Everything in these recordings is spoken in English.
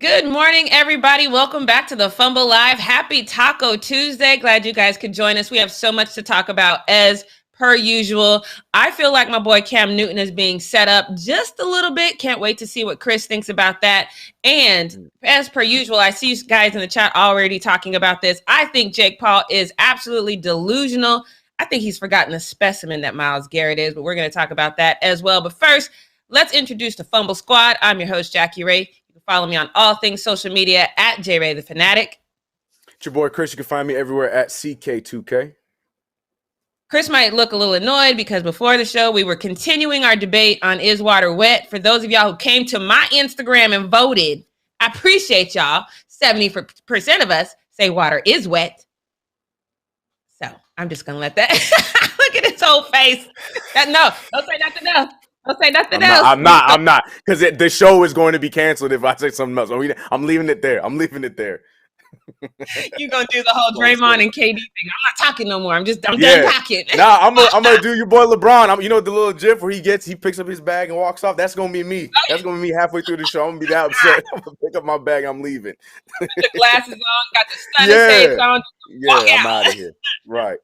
Good morning, everybody. Welcome back to the Fumble Live. Happy Taco Tuesday. Glad you guys could join us. We have so much to talk about as per usual. I feel like my boy Cam Newton is being set up just a little bit. Can't wait to see what Chris thinks about that. And as per usual, I see you guys in the chat already talking about this. I think Jake Paul is absolutely delusional. I think he's forgotten the specimen that Myles Garrett is, but we're going to talk about that as well. But first, let's introduce the Fumble Squad. I'm your host, Jackie Ray. Follow me on all things social media at JRay the Fanatic. It's your boy Chris. You can find me everywhere at CK2K. Chris might look a little annoyed because before the show, we were continuing our debate on is water wet. For those of y'all who came to my Instagram and voted, I appreciate y'all. 70% of us say water is wet. So I'm just going to let that. Look at his whole face. No, don't say nothing else. Don't say nothing else. I'm not. Because the show is going to be canceled if I say something else. I'm leaving it there. You're going to do the whole Draymond and KD thing. I'm not talking no more. I'm done talking. Nah, I'm going to do your boy LeBron. You know the little gif where he picks up his bag and walks off? That's going to be me. That's going to be me halfway through the show. I'm going to be that upset. I'm going to pick up my bag and I'm leaving. Put the glasses on, got the stunner shades on. I'm out of here. Right.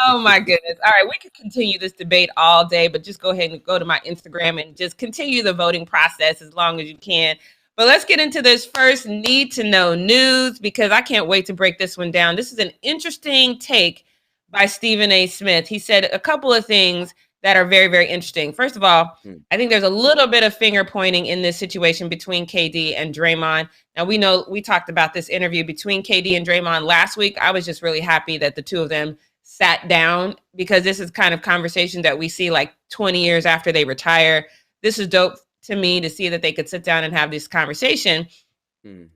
Oh my goodness. All right, we could continue this debate all day, but just go ahead and go to my Instagram and just continue the voting process as long as you can. But let's get into this first need to know news because I can't wait to break this one down. This is an interesting take by Stephen A. Smith. He said a couple of things that are very, very interesting. First of all, I think there's a little bit of finger pointing in this situation between KD and Draymond. Now, we know we talked about this interview between KD and Draymond last week. I was just really happy that the two of them sat down because this is kind of conversation that we see like 20 years after they retire. This is dope to me to see that they could sit down and have this conversation.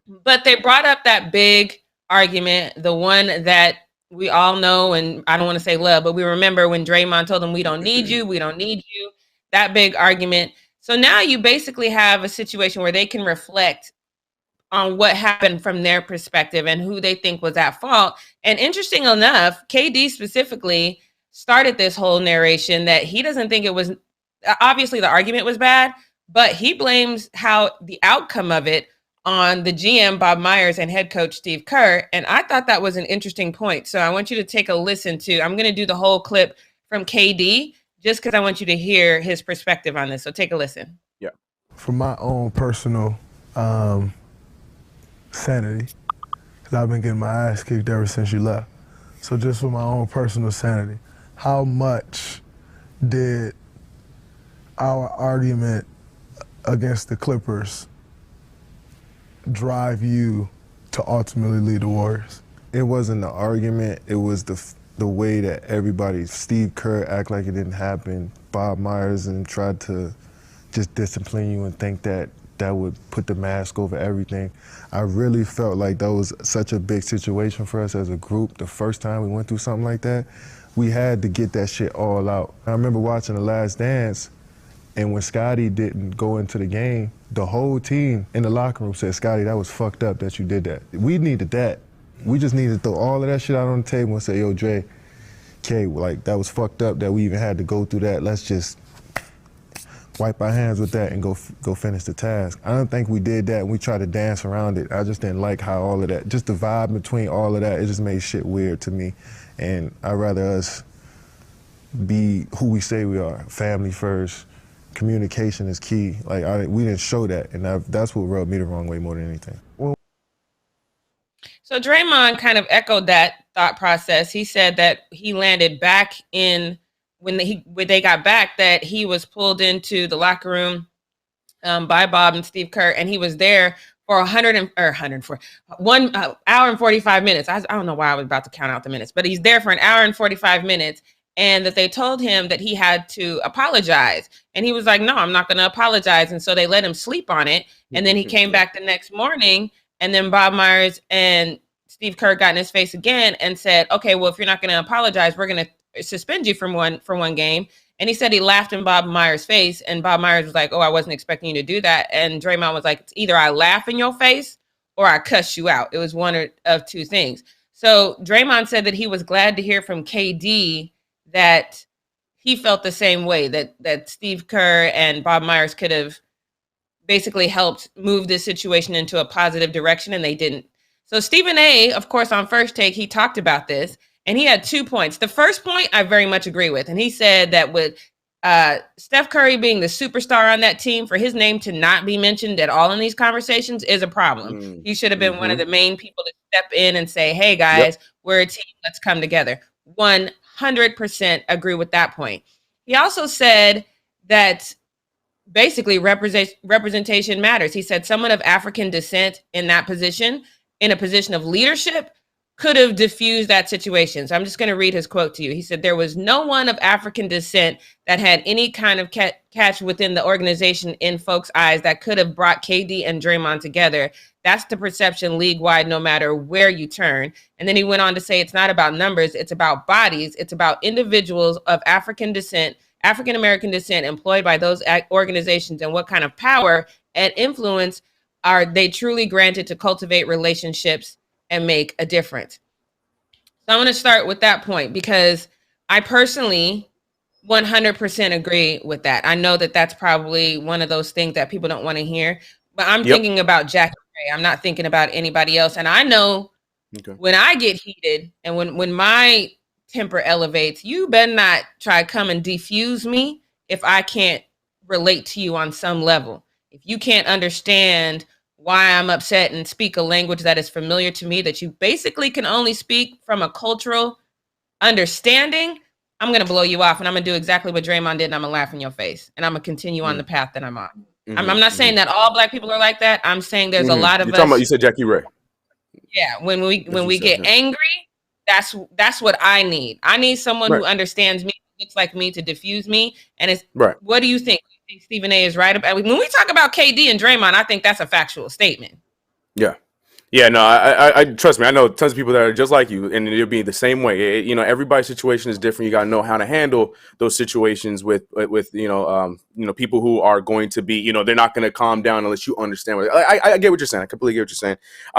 But they brought up that big argument, the one that we all know, and I don't want to say love, but we remember when Draymond told them, we don't need you, that big argument. So now you basically have a situation where they can reflect on what happened from their perspective and who they think was at fault. And interesting enough, KD specifically started this whole narration that he doesn't think it was, obviously the argument was bad, but he blames how the outcome of it on the GM, Bob Myers, and head coach, Steve Kerr. And I thought that was an interesting point. So I want you to take a listen to, I'm going to do the whole clip from KD just because I want you to hear his perspective on this. So take a listen. Yeah. For my own personal sanity, because I've been getting my ass kicked ever since you left. So just for my own personal sanity, how much did our argument against the Clippers drive you to ultimately lead the Warriors? It wasn't the argument, it was the way that everybody, Steve Kerr act like it didn't happen, Bob Myers and tried to just discipline you and think that would put the mask over everything. I really felt like that was such a big situation for us as a group. The first time we went through something like that, we had to get that shit all out. I remember watching The Last Dance, and when Scotty didn't go into the game, the whole team in the locker room said, Scotty, that was fucked up that you did that. We needed that. We just needed to throw all of that shit out on the table and say, yo, Dre, K, like, that was fucked up that we even had to go through that. Let's just wipe our hands with that and go finish the task. I don't think we did that and we tried to dance around it. I just didn't like how all of that, just the vibe between all of that, it just made shit weird to me. And I'd rather us be who we say we are, family first. Communication is key. Like, we didn't show that, and that's what rubbed me the wrong way more than anything. So Draymond kind of echoed that thought process. He said that he landed back in, when they got back, that he was pulled into the locker room by Bob and Steve Kerr, and he was there for 1 hour and 45 minutes. I don't know why I was about to count out the minutes, but he's there for an hour and 45 minutes. And that they told him that he had to apologize. And he was like, no, I'm not going to apologize. And so they let him sleep on it. And then he came back the next morning. And then Bob Myers and Steve Kerr got in his face again and said, okay, well, if you're not going to apologize, we're going to suspend you for one game. And he said he laughed in Bob Myers' face. And Bob Myers was like, oh, I wasn't expecting you to do that. And Draymond was like, it's either I laugh in your face or I cuss you out. It was one of two things. So Draymond said that he was glad to hear from KD that he felt the same way, that Steve Kerr and Bob Myers could have basically helped move this situation into a positive direction, and they didn't. So Stephen A., of course, on First Take, he talked about this, and he had 2 points. The first point I very much agree with, and he said that with Steph Curry being the superstar on that team, for his name to not be mentioned at all in these conversations is a problem. He should have been one of the main people to step in and say, hey, guys, we're a team. Let's come together. 100% agree with that point. He also said that basically representation matters. He said someone of African descent in that position, in a position of leadership, could have diffused that situation. So I'm just going to read his quote to you. He said, there was no one of African descent that had any kind of catch within the organization in folks' eyes that could have brought KD and Draymond together. That's the perception league-wide, no matter where you turn. And then he went on to say, it's not about numbers, it's about bodies. It's about individuals of African descent, African-American descent employed by those organizations, and what kind of power and influence are they truly granted to cultivate relationships and make a difference. So I'm going to start with that point because I personally 100% agree with that. I know that that's probably one of those things that people don't want to hear, but I'm thinking about Jackie Ray. I'm not thinking about anybody else. And I know when I get heated and when my temper elevates, you better not try to come and defuse me if I can't relate to you on some level. If you can't understand why I'm upset and speak a language that is familiar to me, that you basically can only speak from a cultural understanding, I'm going to blow you off, and I'm going to do exactly what Draymond did, and I'm going to laugh in your face, and I'm going to continue on the path that I'm on. I'm not saying that all Black people are like that. I'm saying there's a lot of us. You said Jackie Ray. Yeah, when we get angry, that's what I need. I need someone who understands me, looks like me, to diffuse me. And it's what do you think? You think Stephen A. is right about? When we talk about KD and Draymond, I think that's a factual statement. Yeah, no, I trust me. I know tons of people that are just like you, and it'll be the same way. Everybody's situation is different. You got to know how to handle those situations with people who are going to be, they're not going to calm down unless you understand. I get what you're saying. I completely get what you're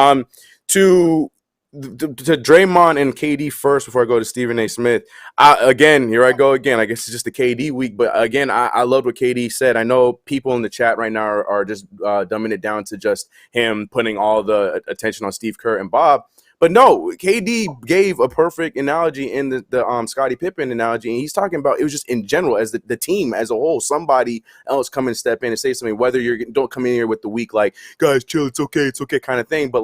saying. To Draymond and KD first before I go to Stephen A. Smith. Here I go again. I guess it's just the KD week, but again, I loved what KD said. I know people in the chat right now are just dumbing it down to just him putting all the attention on Steve Kerr and Bob. But no, KD gave a perfect analogy in the Scottie Pippen analogy, and he's talking about it was just in general as the team as a whole. Somebody else come and step in and say something. Whether you don't come in here with the weak like guys chill, it's okay kind of thing, but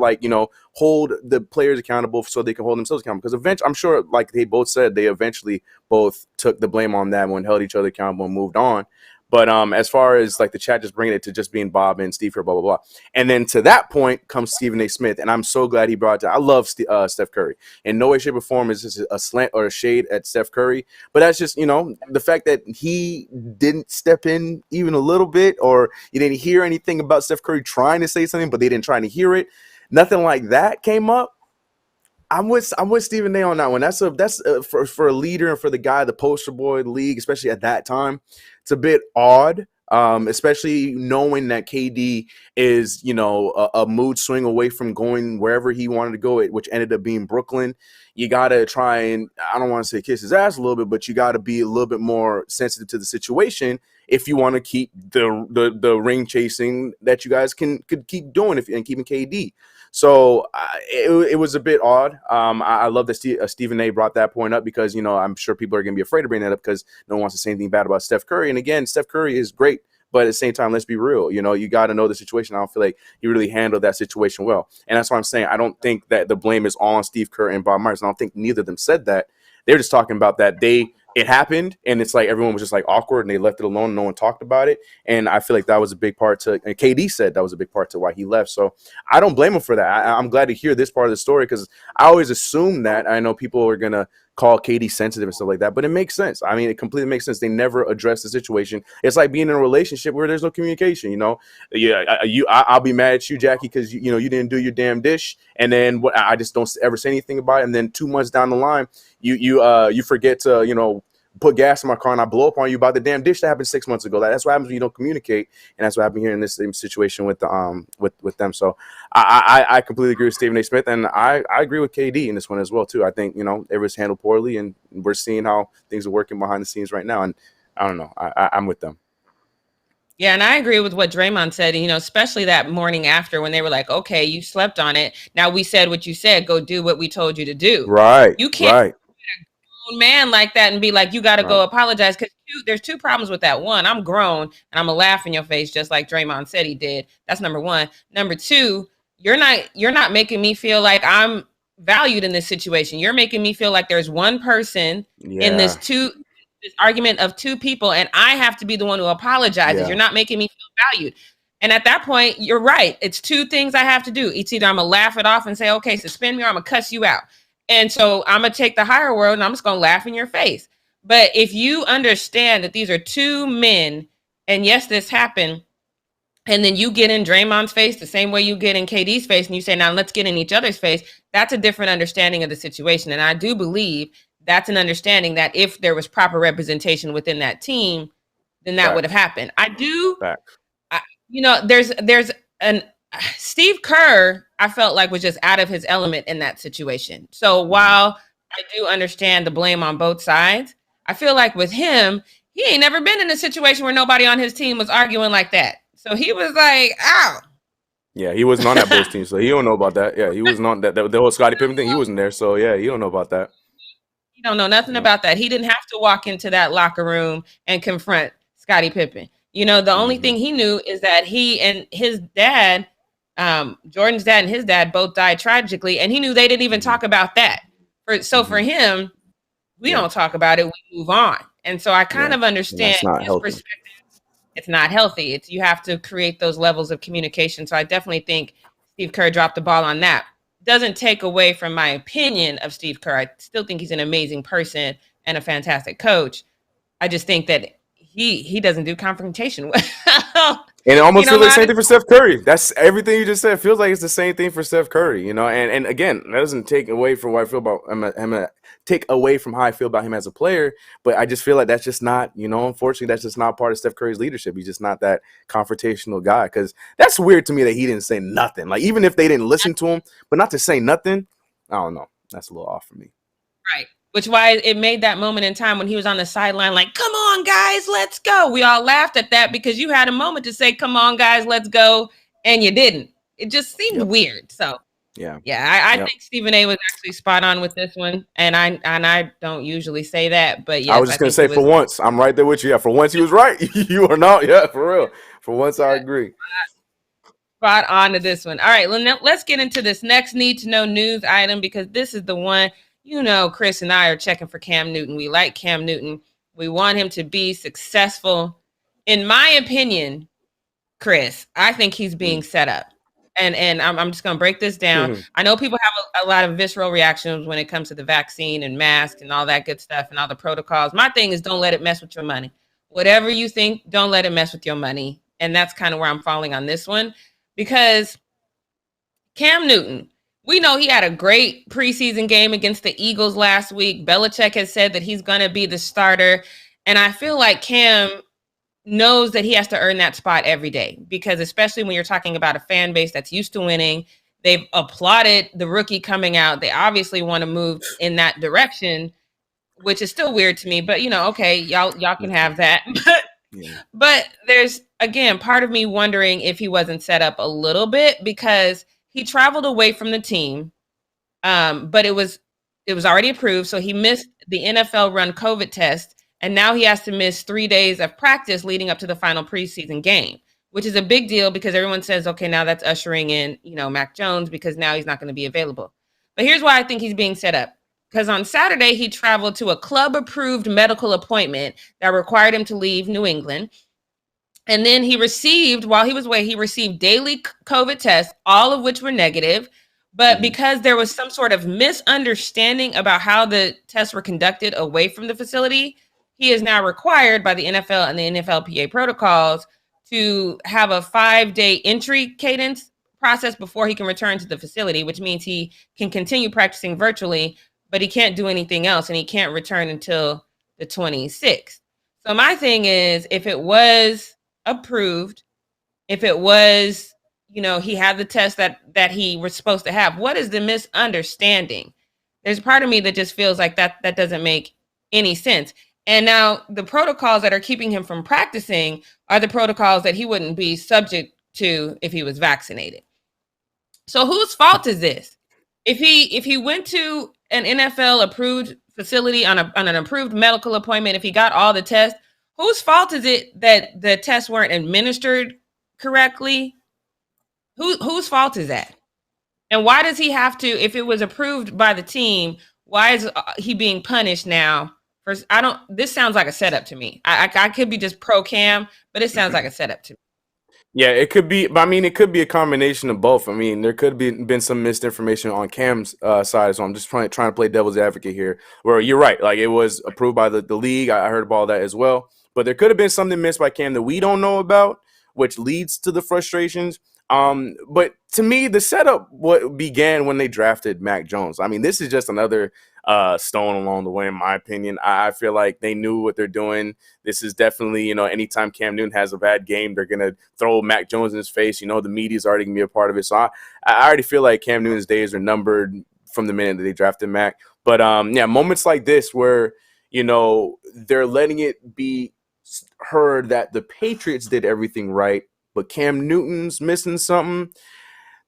hold the players accountable so they can hold themselves accountable. Because eventually, I'm sure, like they both said, they eventually both took the blame on that one, held each other accountable, and moved on. But as far as like the chat just bringing it to just being Bob and Steve Kerr, blah, blah, blah. And then to that point comes Stephen A. Smith. And I'm so glad he brought it. I love Steph Curry. In no way, shape, or form is this a slant or a shade at Steph Curry. But that's just, the fact that he didn't step in even a little bit, or you didn't hear anything about Steph Curry trying to say something, but they didn't try to hear it. Nothing like that came up. I'm with Stephen A. on that one. That's for a leader and for the guy, the poster boy of the league, especially at that time. It's a bit odd, especially knowing that KD is, a mood swing away from going wherever he wanted to go, which ended up being Brooklyn. You got to try and, I don't want to say kiss his ass a little bit, but you got to be a little bit more sensitive to the situation if you want to keep the ring chasing that you guys could keep doing and keeping KD. So it was a bit odd. I love that Stephen A. brought that point up because, I'm sure people are going to be afraid to bring that up because no one wants to say anything bad about Steph Curry. And again, Steph Curry is great, but at the same time, let's be real. You got to know the situation. I don't feel like he really handled that situation well. And that's why I'm saying I don't think that the blame is all on Steve Kerr and Bob Myers. And I don't think neither of them said that. They're just talking about that it happened, and it's like everyone was just like awkward, and they left it alone. No one talked about it, and I feel like that was a big part to. And KD said that was a big part to why he left. So I don't blame him for that. I'm glad to hear this part of the story because I always assume that. I know people are gonna call KD sensitive and stuff like that, but it makes sense. I mean, it completely makes sense. They never address the situation. It's like being in a relationship where there's no communication. I'll be mad at you, Jackie, because you didn't do your damn dish, and then I just don't ever say anything about it. And then 2 months down the line, you forget to put gas in my car and I blow up on you about the damn dish that happened 6 months ago. That's what happens when you don't communicate, and that's what happened here in this same situation with with them. So I completely agree with Stephen A. Smith, and I agree with KD in this one as well too. I think it was handled poorly, and we're seeing how things are working behind the scenes right now. And I don't know, I'm with them. Yeah, and I agree with what Draymond said, especially that morning after when they were like, okay, you slept on it. Now we said what you said, go do what we told you to do. Right, You can't right, man like that and be like, you got to right. go apologize, because there's two problems with that. One, I'm grown and I'm gonna laugh in your face just like Draymond said he did. This one. Number two, you're not making me feel like I'm valued in this situation. You're making me feel like there's one person in Yeah, this argument of two people, and I have to be the one who apologizes. yeah, You're not making me feel valued. And at that point, you're right. It's two things I have to do. It's either I'm gonna laugh it off and say, okay, suspend me, or I'm gonna cuss you out. And so I'm going to take the higher road and I'm just going to laugh in your face. But if you understand that these are two men, and yes, this happened, and then you get in Draymond's face the same way you get in KD's face, and you say, now let's get in each other's face, that's a different understanding of the situation. And I do believe that's an understanding that if there was proper representation within that team, then that would have happened. There's an Steve Kerr, I felt like, was just out of his element in that situation. So while I do understand the blame on both sides, I feel like with him, he ain't never been in a situation where nobody on his team was arguing like that. So he was like, ow. Yeah, he wasn't on that Bulls team, so he don't know about that. Yeah, he wasn't on that. The whole Scottie Pippen thing, he wasn't there. So, yeah, he don't know about that. He don't know nothing about that. He didn't have to walk into that locker room and confront Scottie Pippen. The only thing he knew is that he and his dad, Jordan's dad and his dad both died tragically, and he knew they didn't even talk about that. For him, we don't talk about it, we move on. And so I kind of understand his perspective. It's not healthy. You have to create those levels of communication. So I definitely think Steve Kerr dropped the ball on that. Doesn't take away from my opinion of Steve Kerr. I still think he's an amazing person and a fantastic coach. I just think that he doesn't do confrontation well. And it almost feels like the same thing for Steph Curry. That's everything you just said. It feels like it's the same thing for Steph Curry, And again, that doesn't take away from what I feel about him. Take away from how I feel about him as a player, but I just feel like that's just not, unfortunately, that's just not part of Steph Curry's leadership. He's just not that confrontational guy. Because that's weird to me that he didn't say nothing. Like, even if they didn't listen to him, but not to say nothing, I don't know. That's a little off for me. Right. Which why it made that moment in time when he was on the sideline, like, come on, guys, let's go. We all laughed at that because you had a moment to say, come on, guys, let's go. And you didn't. It just seemed weird. So, I think Stephen A was actually spot on with this one. And I don't usually say that. But yes, I was just going to say, for once, I'm right there with you. Yeah, for once he was right. You are not. Yeah, for real. For once, I agree. Spot on to this one. All right, let's get into this next need to know news item, because this is the one. Chris and I are checking for Cam Newton. We like Cam Newton. We want him to be successful. In my opinion, Chris, I think he's being set up. And I'm just going to break this down. I know people have a lot of visceral reactions when it comes to the vaccine and masks and all that good stuff and all the protocols. My thing is, don't let it mess with your money. Whatever you think, don't let it mess with your money. And that's kind of where I'm falling on this one, because Cam Newton, we know he had a great preseason game against the Eagles last week. Belichick has said that he's going to be the starter. And I feel like Cam knows that he has to earn that spot every day, because especially when you're talking about a fan base that's used to winning, they've applauded the rookie coming out. They obviously want to move in that direction, which is still weird to me. But, okay, y'all can have that. But there's, again, part of me wondering if he wasn't set up a little bit, because he traveled away from the team, but it was already approved. So he missed the NFL run COVID test, and now he has to miss 3 days of practice leading up to the final preseason game, which is a big deal because everyone says, okay, now that's ushering in, Mac Jones, because now he's not going to be available. But here's why I think he's being set up. Because on Saturday, he traveled to a club-approved medical appointment that required him to leave New England. And then while he was away, he received daily COVID tests, all of which were negative. But because there was some sort of misunderstanding about how the tests were conducted away from the facility, he is now required by the NFL and the NFLPA protocols to have a 5-day entry cadence process before he can return to the facility, which means he can continue practicing virtually, but he can't do anything else, and he can't return until the 26th. So my thing is, if it was approved, if it was, he had the test that he was supposed to have, what is the misunderstanding? There's a part of me that just feels like that doesn't make any sense. And now the protocols that are keeping him from practicing are the protocols that he wouldn't be subject to if he was vaccinated. So whose fault is this? If he went to an NFL approved facility on an approved medical appointment, if he got all the tests, whose fault is it that the tests weren't administered correctly? Whose fault is that? And why does he have to, if it was approved by the team, why is he being punished now? This sounds like a setup to me. I could be just pro Cam, but it sounds like a setup to me. Yeah, it could be. But I mean, it could be a combination of both. I mean, there could be been some misinformation on Cam's side, so I'm just trying to play devil's advocate here. Where you're right, like it was approved by the league. I heard about all that as well. But there could have been something missed by Cam that we don't know about, which leads to the frustrations. But to me, the setup what began when they drafted Mac Jones. I mean, this is just another stone along the way, in my opinion. I feel like they knew what they're doing. This is definitely, anytime Cam Newton has a bad game, they're going to throw Mac Jones in his face. The media's already going to be a part of it. So I already feel like Cam Newton's days are numbered from the minute that they drafted Mac. But, moments like this where, they're letting it be heard that the Patriots did everything right, but Cam Newton's missing something.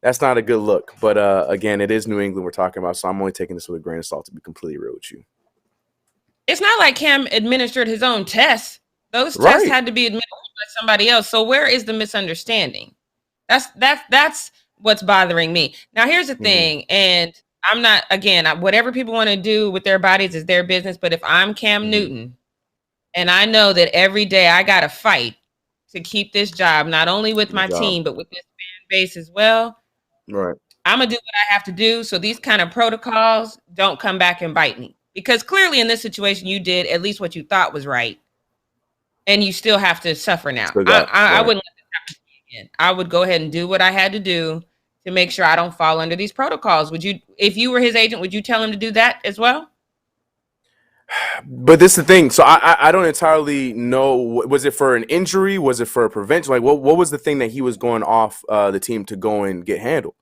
That's not a good look. But, again, it is New England we're talking about, so I'm only taking this with a grain of salt, to be completely real with you. It's not like Cam administered his own tests. Those tests had to be administered by somebody else. So where is the misunderstanding? That's what's bothering me. Now, here's the thing, and I'm not, again, whatever people want to do with their bodies is their business, but if I'm Cam Newton and I know that every day I got to fight to keep this job, not only with my team, but with this fan base as well, right, I'm going to do what I have to do so these kind of protocols don't come back and bite me. Because clearly in this situation, you did at least what you thought was right. And you still have to suffer now. I wouldn't let this happen to me again. I would go ahead and do what I had to do to make sure I don't fall under these protocols. Would you, if you were his agent, would you tell him to do that as well? But this is the thing. So I don't entirely know. Was it for an injury? Was it for a prevention? Like, what was the thing that he was going off the team to go and get handled?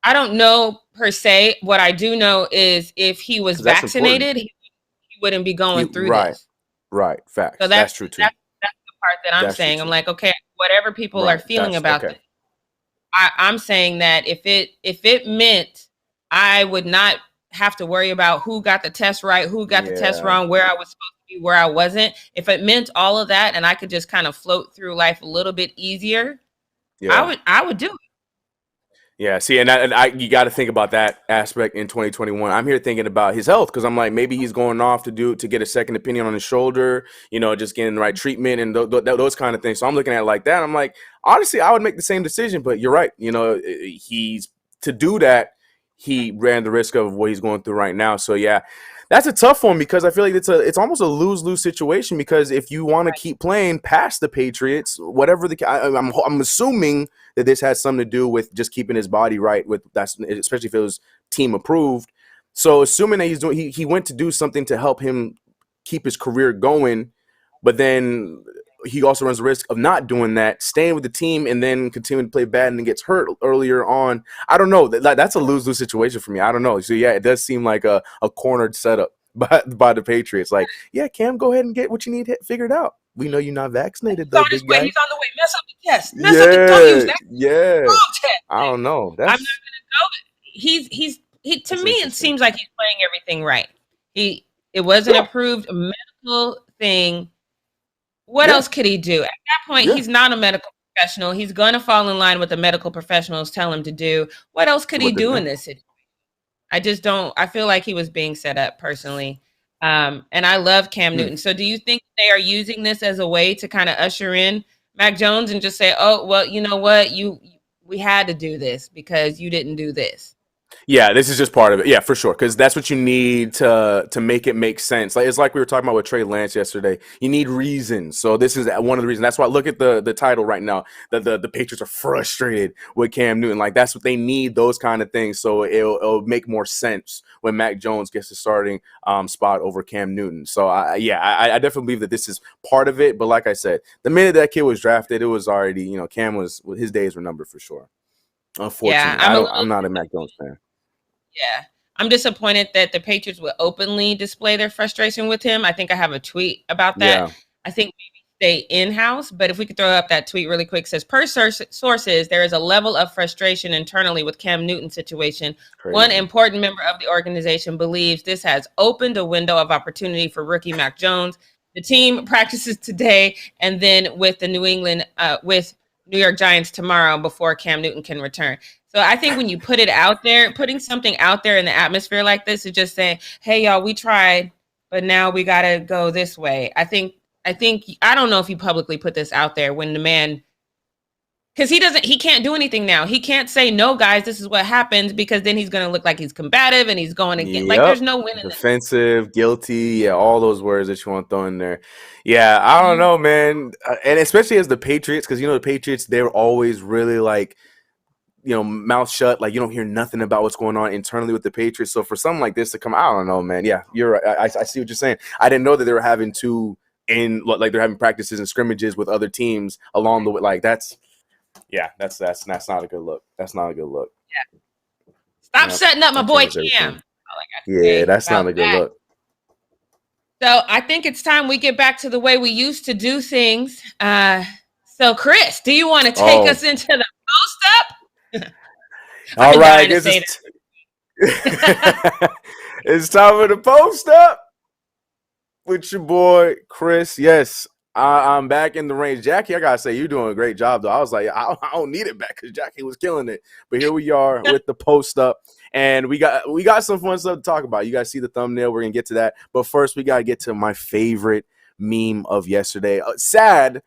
I don't know per se. What I do know is if he was vaccinated, he wouldn't be going through this. Right. Facts. So that's true too. That's the part that I'm saying. I'm like, okay, whatever people are feeling about this, I'm saying that if it meant I would not have to worry about who got the test right, who got the test wrong, where I was supposed to be, where I wasn't. If it meant all of that and I could just kind of float through life a little bit easier, I would do it. Yeah, see, and you got to think about that aspect in 2021. I'm here thinking about his health because I'm like, maybe he's going off to get a second opinion on his shoulder, just getting the right treatment and those kind of things. So I'm looking at it like that. I'm like, honestly, I would make the same decision, but you're right. He's to do that. He ran the risk of what he's going through right now. So yeah, that's a tough one because I feel like it's almost a lose-lose situation because if you want to keep playing past the Patriots, whatever I'm assuming that this has something to do with just keeping his body right with that's especially if it was team approved. So assuming that he went to do something to help him keep his career going, but then he also runs the risk of not doing that, staying with the team, and then continuing to play bad and gets hurt earlier on. I don't know. That's a lose-lose situation for me. I don't know. So, yeah, it does seem like a cornered setup by the Patriots. Like, yeah, Cam, go ahead and get what you need figured out. We know you're not vaccinated, though, big guy. He's on the way. Mess up the test. Don't use that. Yeah. Wrong test. I don't know. I'm not going to know it. To me, it seems like he's playing everything right. It was an approved medical thing. What else could he do? At that point, he's not a medical professional. He's going to fall in line with the medical professionals tell him to do. What else could he do in this situation? I just don't. I feel like he was being set up personally. And I love Cam Newton. So do you think they are using this as a way to kind of usher in Mac Jones and just say, oh, well, you know what? We had to do this because you didn't do this. Yeah, this is just part of it. Yeah, for sure. Because that's what you need to make it make sense. Like it's like we were talking about with Trey Lance yesterday. You need reasons. So this is one of the reasons. That's why look at the title right now. The Patriots are frustrated with Cam Newton. Like that's what they need, those kind of things. So it'll make more sense when Mac Jones gets the starting spot over Cam Newton. So I definitely believe that this is part of it. But like I said, the minute that kid was drafted, it was already, Cam his days were numbered for sure. Unfortunately, I'm not a Mac Jones fan. Yeah, I'm disappointed that the Patriots would openly display their frustration with him. I think I have a tweet about that. Yeah. I think maybe stay in-house, but if we could throw up that tweet really quick, says, per sources, there is a level of frustration internally with Cam Newton's situation. Crazy. One important member of the organization believes this has opened a window of opportunity for rookie Mac Jones. The team practices today and then with the New York Giants tomorrow before Cam Newton can return. So I think when you put it out there, putting something out there in the atmosphere like this is just saying, hey, y'all, we tried, but now we got to go this way. I don't know if you publicly put this out there when the man, because he can't do anything now. He can't say, no, guys, this is what happens, because then he's going to look like he's combative and he's going again. Like, there's no win in this. Defensive, guilty, yeah, all those words that you want to throw in there. Yeah, I don't know, man. And especially as the Patriots, because, the Patriots, they're always really like, mouth shut. Like, you don't hear nothing about what's going on internally with the Patriots. So for something like this to come, I don't know, man. Yeah, you're right. I see what you're saying. I didn't know that they were having they're having practices and scrimmages with other teams along the way. Like, that's not a good look. That's not a good look. Yeah. Stop setting up my boy Cam. Yeah, that's not a good look. So I think it's time we get back to the way we used to do things. So Chris, do you want to take us into the post-up? All right. It's time for the post-up with your boy, Chris. Yes, I'm back in the range. Jackie, I got to say, you're doing a great job, though. I was like, I don't need it back because Jackie was killing it. But here we are with the post-up. And we got some fun stuff to talk about. You guys see the thumbnail. We're going to get to that. But first, we got to get to my favorite meme of yesterday. Sad.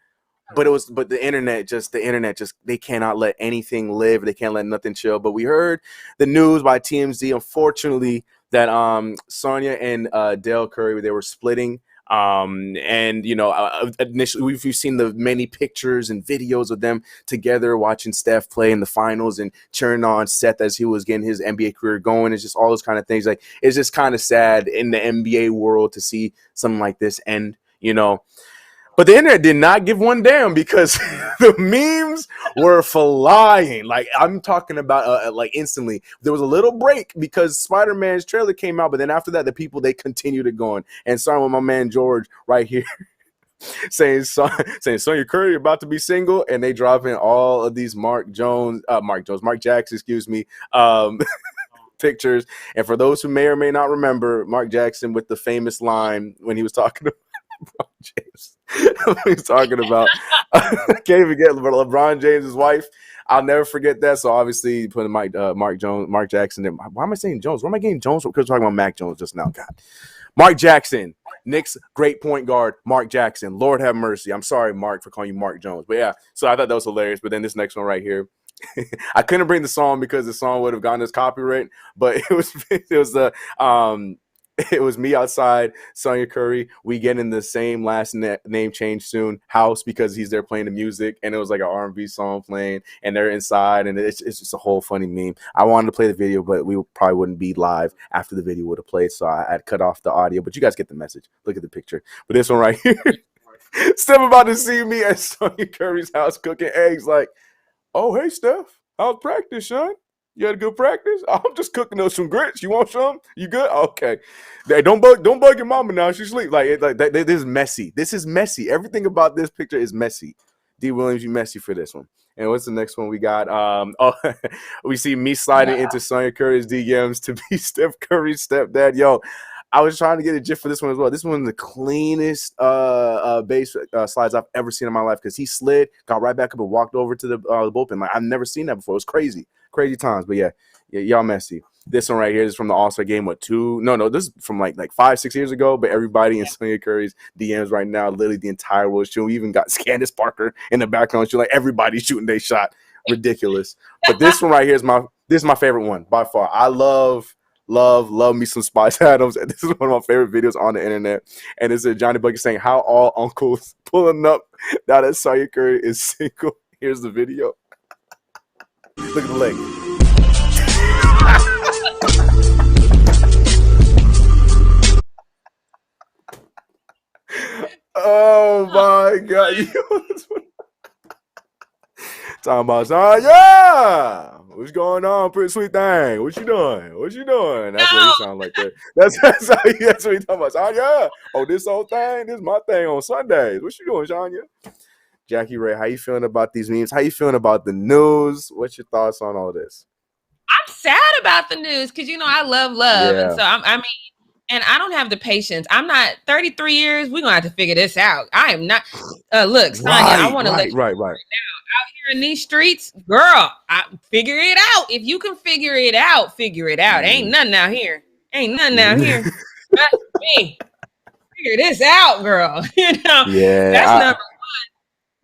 But the internet just they cannot let anything live. They can't let nothing chill. But we heard the news by TMZ, unfortunately, that SONYA and DELL Curry, they were splitting. Initially we've seen the many pictures and videos of them together watching Steph play in the finals and cheering on Seth as he was getting his NBA career going. It's just all those kind of things. Like, it's just kind of sad in the NBA world to see something like this end, But the internet did not give one damn because the memes were flying. Like, I'm talking about like instantly. There was a little break because Spider-Man's trailer came out, but then after that, the people, they continued it going. And starting with my man George right here saying Sonya Curry about to be single, and they drop in all of these Mark Jackson, pictures. And for those who may or may not remember, Mark Jackson with the famous line when he was talking to LeBron James. He's talking about can't even get LeBron James' wife. I'll never forget that. So obviously putting Mark Jackson in. Why am I saying Jones? Why am I getting Jones? Because we're talking about Mac Jones just now. God. Mark Jackson, Knicks great point guard, Mark Jackson. Lord have mercy. I'm sorry, Mark, for calling you Mark Jones. But yeah, so I thought that was hilarious. But then this next one right here. I couldn't bring the song because the song would have gotten us copyright, but it was me outside, Sonya Curry. We get in the same last name change soon house because he's there playing the music, and it was like an R&B song playing, and they're inside, and it's just a whole funny meme. I wanted to play the video, but we probably wouldn't be live after the video would have played, so I'd cut off the audio. But you guys get the message. Look at the picture. But this one right here, Steph about to see me at Sonya Curry's house cooking eggs. Like, oh hey Steph, how's practice, son? You had a good practice? I'm just cooking up some grits. You want some? You good? Okay. Hey, don't bug your mama now. She sleep. This is messy. This is messy. Everything about this picture is messy. D. Williams, you messy for this one. And what's the next one we got? We see me sliding into Sonya Curry's DMs to be Steph Curry's stepdad. Yo, I was trying to get a GIF for this one as well. This one's the cleanest base slides I've ever seen in my life because he slid, got right back up, and walked over to the bullpen. Like, I've never seen that before. It was crazy times. But yeah, y'all messy. This one right here is from the All-Star game. This is from like 5-6 years ago. But everybody in Sonya Curry's DMs right now, literally the entire world shooting. We even got Candace Parker in the background shooting. Like, everybody's shooting their shot. Ridiculous. But this one right here is my favorite one by far. I love me some Spice Adams. And this is one of my favorite videos on the internet. And it's Johnny Bucket saying how all uncles pulling up now that Sonya Curry is single. Here's the video. Look at the leg. Oh my God. Talking about Sonya. What's going on, pretty sweet thing? What you doing? What you doing? That's what he sound like. That's what he talking about. Sonya. Oh, this whole thing. This is my thing on Sundays. What you doing, Sonya? Jackie Ray, how you feeling about these memes? How you feeling about the news? What's your thoughts on all this? I'm sad about the news because I love, and so I mean, and I don't have the patience. I'm not 33 years. We're gonna have to figure this out. I am not. Look, Sonya, I want to let you right. Now, out here in these streets, girl, figure it out. If you can figure it out, figure it out. Ain't nothing out here. That's me. Figure this out, girl. Yeah, that's number one.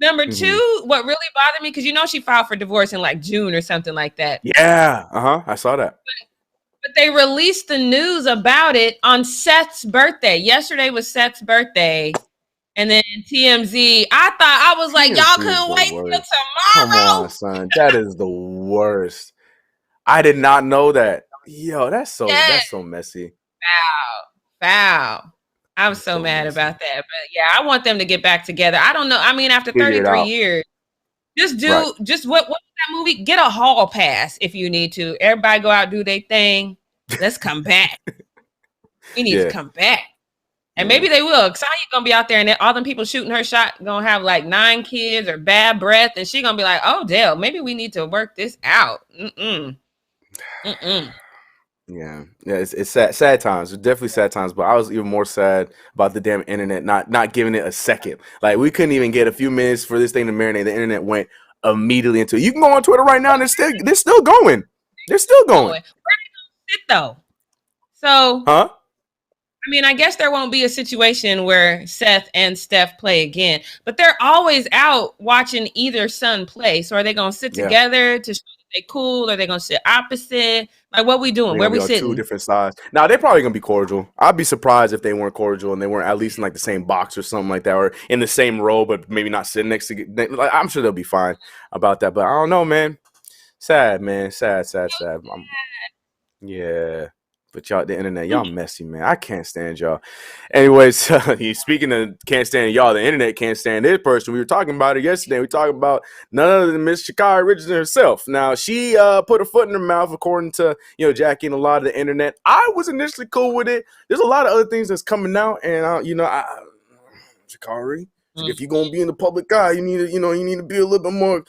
Number two, what really bothered me, because she filed for divorce in like June or something like that. Yeah, I saw that. But they released the news about it on Seth's birthday. Yesterday was Seth's birthday. And then TMZ, I was like, y'all couldn't wait till tomorrow. Come on, son. That is the worst. I did not know that. Yo, that's so messy. Foul. I'm so mad about that. But yeah, I want them to get back together. I don't know. I mean, after 33 years, just what's that movie? Get a hall pass if you need to. Everybody go out, do their thing. Let's come back. We need to come back. And maybe they will. Sonya's gonna be out there, and all them people shooting her shot gonna have like 9 kids or bad breath, and she gonna be like, "Oh, Dell, maybe we need to work this out." Yeah, it's sad times. It's definitely sad times. But I was even more sad about the damn internet not giving it a second. Like, we couldn't even get a few minutes for this thing to marinate. The internet went immediately into it. You can go on Twitter right now, and they're still going. They're still going. Where they gonna sit though? So, I mean, I guess there won't be a situation where Seth and Steph play again, but they're always out watching either son play. So are they going to sit together to show that they cool? Or are they going to sit opposite? Like, what we doing? Where we sitting? 2 different sides. Now, they're probably going to be cordial. I'd be surprised if they weren't cordial and they weren't at least in like the same box or something like that, or in the same row, but maybe not sitting next to. Like, I'm sure they'll be fine about that. But I don't know, man. Sad, man. Sad. Yeah. But y'all, the internet, y'all messy, man. I can't stand y'all. Anyways, speaking of can't stand y'all, the internet can't stand this person. We were talking about it yesterday. We were talking about none other than Miss Sha'Carri Richardson herself. Now, she put her foot in her mouth, according to Jackie and a lot of the internet. I was initially cool with it. There's a lot of other things that's coming out, and Sha'Carri, if you're gonna be in the public eye, you need to be a little bit more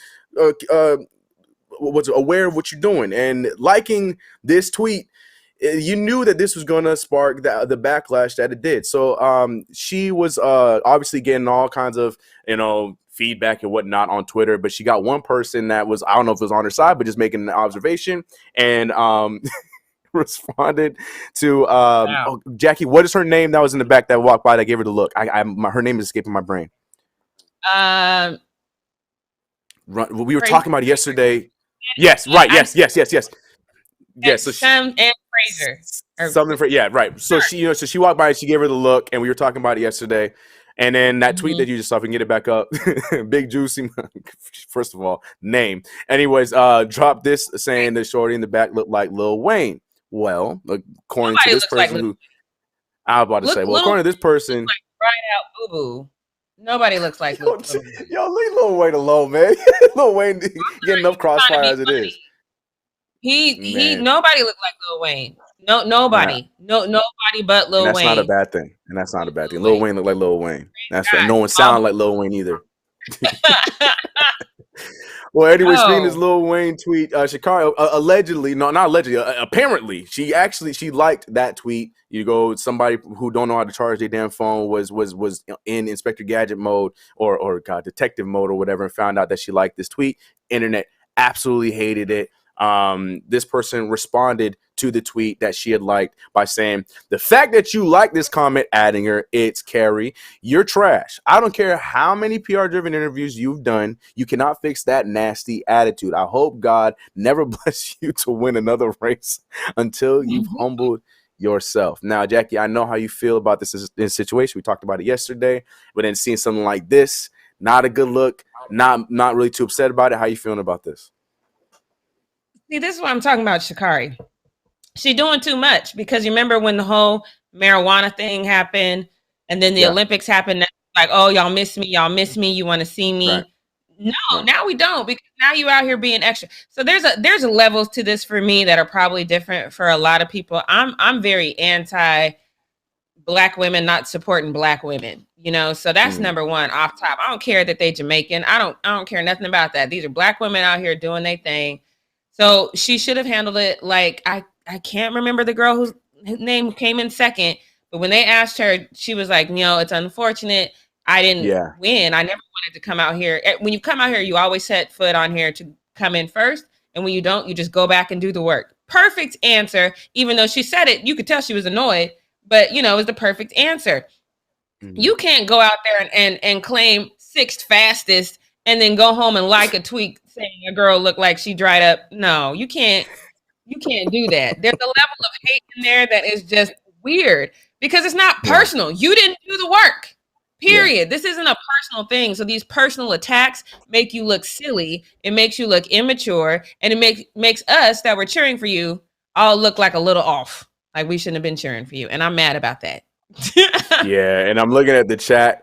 aware of what you're doing. And liking this tweet, you knew that this was going to spark the backlash that it did. So she was obviously getting all kinds of feedback and whatnot on Twitter, but she got one person that was, I don't know if it was on her side, but just making an observation, and responded to Jackie, what is her name that was in the back that walked by that gave her the look? Her name is escaping my brain. We were talking about it yesterday. Yes, right. Yes. Yeah, so and Fraser. Something for right. So she, so she walked by and she gave her the look, and we were talking about it yesterday. And then that tweet that you just saw, if we can get it back up, Big Juicy, first of all, name. Anyways, dropped this saying the shorty in the back looked like Lil Wayne. Well, according to this person who I was about to say, according to this person, like right out boo boo. Nobody looks like Lil Wayne. Yo, leave Lil Wayne alone, man. Lil Wayne getting enough crossfire as it is. Nobody looked like Lil Wayne. Nobody but Lil Wayne. That's not a bad thing. And that's not a bad thing. Lil Wayne looked like Lil Wayne. That's right. No one sounded like Lil Wayne either. Well, anyway, speaking this Lil Wayne tweet, Sha'Carri allegedly, no, not allegedly, apparently, she liked that tweet. Somebody who don't know how to charge their damn phone was in Inspector Gadget mode or detective mode or whatever, and found out that she liked this tweet. Internet absolutely hated it. This person responded to the tweet that she had liked by saying, the fact that you like this comment, adding her, it's Carrie, you're trash. I don't care how many PR driven interviews you've done. You cannot fix that nasty attitude. I hope God never bless you to win another race until you've humbled yourself. Now, Jackie, I know how you feel about this situation. We talked about it yesterday, but then seeing something like this, not a good look, not really too upset about it. How you feeling about this? See, this is what I'm talking about, Sha'Carri. She's doing too much, because you remember when the whole marijuana thing happened, and then the Olympics happened, like, oh, y'all miss me, you want to see me. Right. No, now we don't, because now you out here being extra. So there's levels to this for me that are probably different for a lot of people. I'm very anti Black women not supporting Black women, so that's number one off top. I don't care that they Jamaican. I don't care nothing about that. These are Black women out here doing their thing. So she should have handled it like I can't remember the girl whose name came in second, but when they asked her, she was like, it's unfortunate I didn't win. I never wanted to come out here. When you come out here, you always set foot on here to come in first. And when you don't, you just go back and do the work. Perfect answer. Even though she said it, you could tell she was annoyed, but it was the perfect answer. Mm-hmm. You can't go out there and claim sixth fastest and then go home and like a tweet saying a girl looked like she dried up. No, you can't do that. There's a level of hate in there that is just weird because it's not personal. You didn't do the work. Period. Yeah. This isn't a personal thing. So these personal attacks make you look silly. It makes you look immature, and it makes us that were cheering for you all look like a little off. Like we shouldn't have been cheering for you. And I'm mad about that. Yeah, and I'm looking at the chat.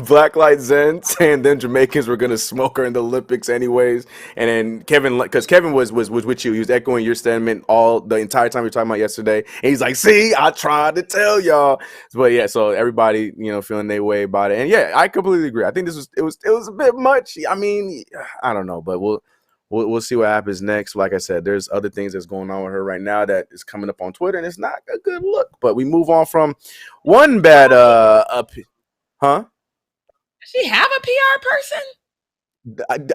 Black Light Zen saying them Jamaicans were gonna smoke her in the Olympics anyways. And then Kevin, because Kevin was with you, he was echoing your sentiment the entire time we were talking about yesterday. And he's like, "See, I tried to tell y'all." But yeah, so everybody, feeling their way about it. And yeah, I completely agree. I think it was a bit much. I mean, I don't know, but we'll see what happens next. Like I said, there's other things that's going on with her right now that is coming up on Twitter, and it's not a good look. But we move on from one bad huh? Does she have a PR person?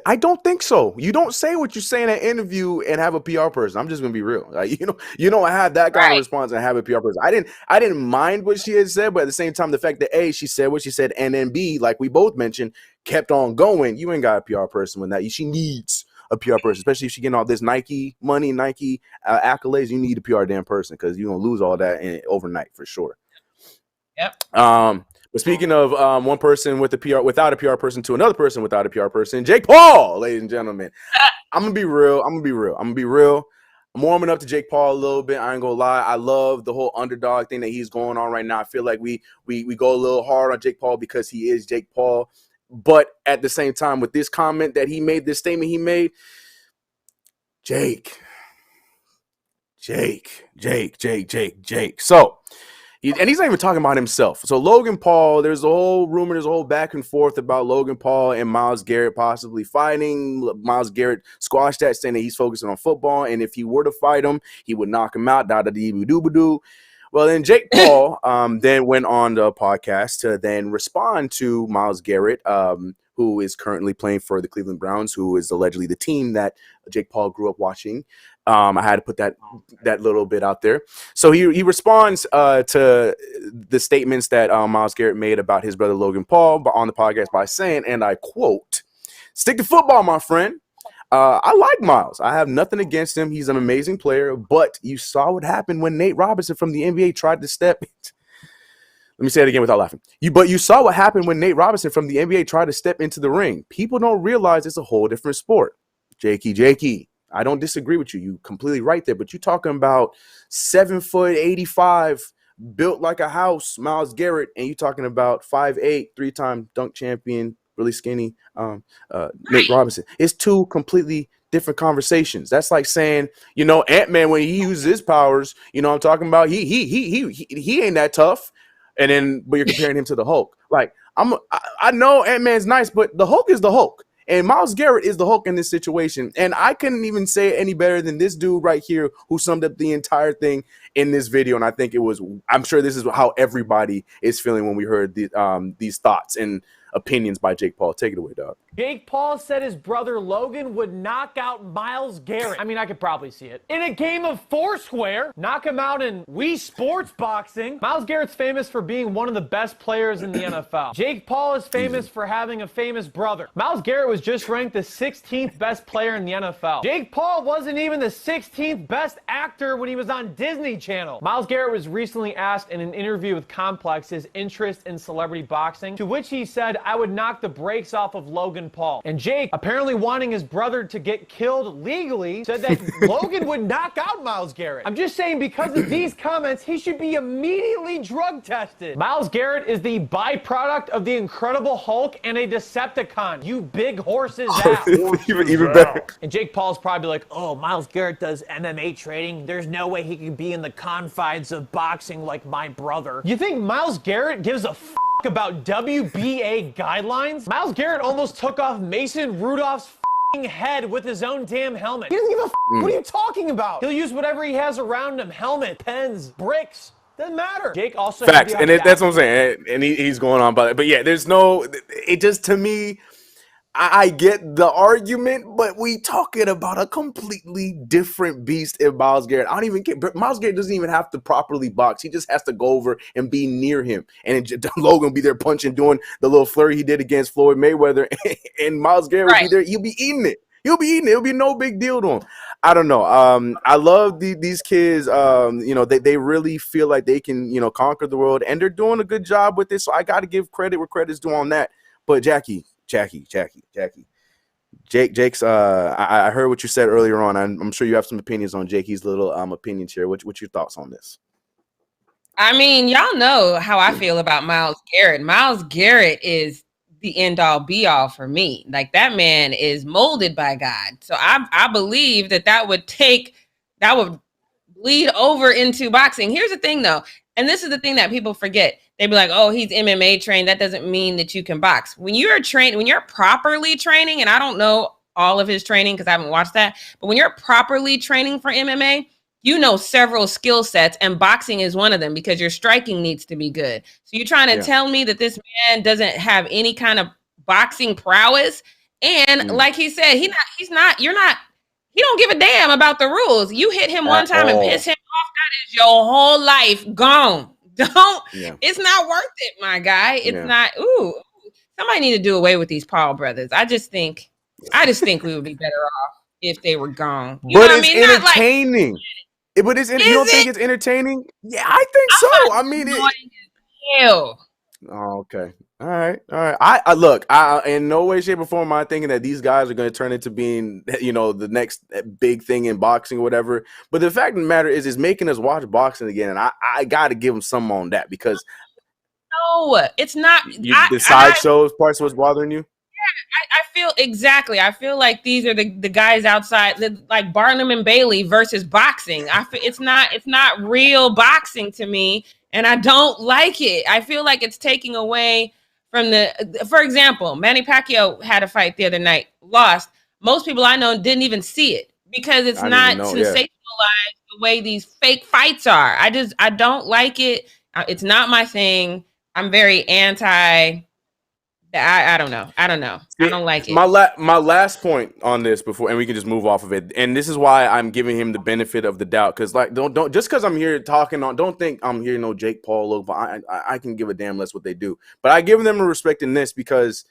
I don't think so. You don't say what you say in an interview and have a PR person. I'm just gonna be real. Like, you don't have that kind of response and have a PR person. I didn't mind what she had said, but at the same time, the fact that A, she said what she said, and then B, like we both mentioned, kept on going. You ain't got a PR person with that. She needs a PR person, especially if she's getting all this Nike money, Nike accolades. You need a PR damn person because you're gonna lose all that overnight for sure. Yep. But speaking of one person with a PR without a PR person to another person without a PR person, Jake Paul, ladies and gentlemen. I'm gonna be real. I'm warming up to Jake Paul a little bit. I ain't gonna lie. I love the whole underdog thing that he's going on right now. I feel like we go a little hard on Jake Paul because he is Jake Paul. But at the same time, with this comment that he made, this statement he made, Jake. So, and he's not even talking about himself. So Logan Paul, there's a whole rumor, there's a whole back and forth about Logan Paul and Myles Garrett possibly fighting. Myles Garrett squashed that, saying that he's focusing on football, and if he were to fight him, he would knock him out. Da-da-dee-doo-ba-doo. Well, then Jake Paul then went on the podcast to then respond to Myles Garrett, who is currently playing for the Cleveland Browns, who is allegedly the team that Jake Paul grew up watching. I had to put that little bit out there. So he responds to the statements that Myles Garrett made about his brother Logan Paul on the podcast by saying, and I quote, "Stick to football, my friend. I like Myles. I have nothing against him. He's an amazing player. But you saw what happened when Nate Robinson from the NBA tried to step." Let me say it again without laughing. But you saw what happened when Nate Robinson from the NBA tried to step into the ring. People don't realize it's a whole different sport. Jakey, I don't disagree with you. You completely right there. But you're talking about 7'85", built like a house, Myles Garrett, and you're talking about 5'8", three-time dunk champion, really skinny Nate Robinson. It's two completely different conversations. That's like saying, Ant-Man, when he uses his powers, I'm talking about he ain't that tough. But you're comparing him to the Hulk. Like, I know Ant-Man's nice, but the Hulk is the Hulk. And Myles Garrett is the Hulk in this situation. And I couldn't even say it any better than this dude right here who summed up the entire thing in this video. And I think I'm sure this is how everybody is feeling when we heard these thoughts and opinions by Jake Paul. Take it away, dog. Jake Paul said his brother Logan would knock out Myles Garrett. I mean, I could probably see it. In a game of Foursquare, knock him out in Wii Sports Boxing. Myles Garrett's famous for being one of the best players in the NFL. Jake Paul is famous for having a famous brother. Myles Garrett was just ranked the 16th best player in the NFL. Jake Paul wasn't even the 16th best actor when he was on Disney Channel. Myles Garrett was recently asked in an interview with Complex his interest in celebrity boxing, to which he said, I would knock the brakes off of Logan Paul. And Jake, apparently wanting his brother to get killed legally, said that Logan would knock out Myles Garrett. I'm just saying, because of these comments, he should be immediately drug tested. Myles Garrett is the byproduct of the Incredible Hulk and a Decepticon. You big horses out. even better. And Jake Paul's probably like, oh, Myles Garrett does MMA training. There's no way he can be in the confines of boxing like my brother. You think Myles Garrett gives a about WBA guidelines? Myles Garrett almost took off Mason Rudolph's head with his own damn helmet. He doesn't give a What are you talking about? He'll use whatever he has around him. Helmet, pens, bricks. Doesn't matter. Jake also facts, and that's what I'm saying. And he's going on about it. But yeah, there's no. It just, to me, I get the argument, but we talking about a completely different beast in Myles Garrett. I don't even care. Myles Garrett doesn't even have to properly box. He just has to go over and be near him. And Logan will be there punching, doing the little flurry he did against Floyd Mayweather. And Myles Garrett will be there. He'll be eating it. He'll be eating it. It'll be no big deal to him. I don't know. I love these kids. They really feel like they can, conquer the world. And they're doing a good job with this. So I got to give credit where credit's due on that. But Jackie. Jake's I heard what you said earlier on. I'm sure you have some opinions on Jakey's little opinions here. What's your thoughts on this? I mean, y'all know how I feel about Myles Garrett. Myles Garrett is the end all be all for me. Like, that man is molded by God. So I believe that would bleed over into boxing. Here's the thing though. And this is the thing that people forget. They'd be like, oh, he's MMA trained. That doesn't mean that you can box. When you're properly training, and I don't know all of his training because I haven't watched that, but when you're properly training for MMA, you know several skill sets, and boxing is one of them because your striking needs to be good. So you're trying to tell me that this man doesn't have any kind of boxing prowess? And like he said, he don't give a damn about the rules. You hit him one time and piss him off, that is your whole life gone. It's not worth it, my guy. It's not. Somebody need to do away with these Paul brothers. I just think we would be better off if they were gone. You know what I mean? Entertaining. You don't think it's entertaining? Yeah, I think so. I mean, hell. Oh, okay. All right. I look. In no way, shape, or form am I thinking that these guys are going to turn into being, the next big thing in boxing or whatever. But the fact of the matter is making us watch boxing again, and I got to give them some on that because. No, it's not. The sideshows part's what's bothering you. Yeah, I feel like these are the guys outside, like Barnum and Bailey versus boxing. It's not real boxing to me, and I don't like it. I feel like it's taking away from for example, Manny Pacquiao had a fight the other night, lost. Most people I know didn't even see it because it's not sensationalized the way these fake fights are. I don't like it. It's not my thing. I'm very anti. I don't know. I don't like it. My last point on this before, and we can just move off of it. And this is why I'm giving him the benefit of the doubt, because don't just because I'm here talking on, don't think I'm here. Jake Paul, Logan. I can give a damn less what they do, but I give them a respect in this because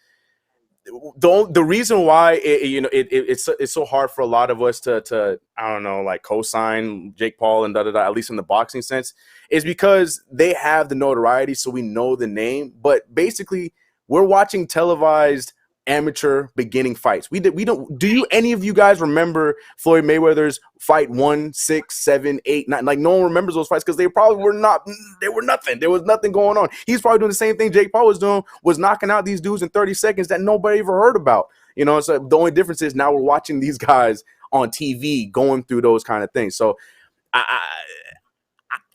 the reason why it's so hard for a lot of us to I don't know, like co-sign Jake Paul and at least in the boxing sense, is because they have the notoriety, so we know the name, but basically. We're watching televised amateur beginning fights. We don't. Do you any of you guys remember Floyd Mayweather's fight 1, 6, 7, 8, 9? Like, no one remembers those fights because they probably were not. They were nothing. There was nothing going on. He's probably doing the same thing Jake Paul was doing, was knocking out these dudes in 30 seconds that nobody ever heard about. So the only difference is now we're watching these guys on TV going through those kind of things. So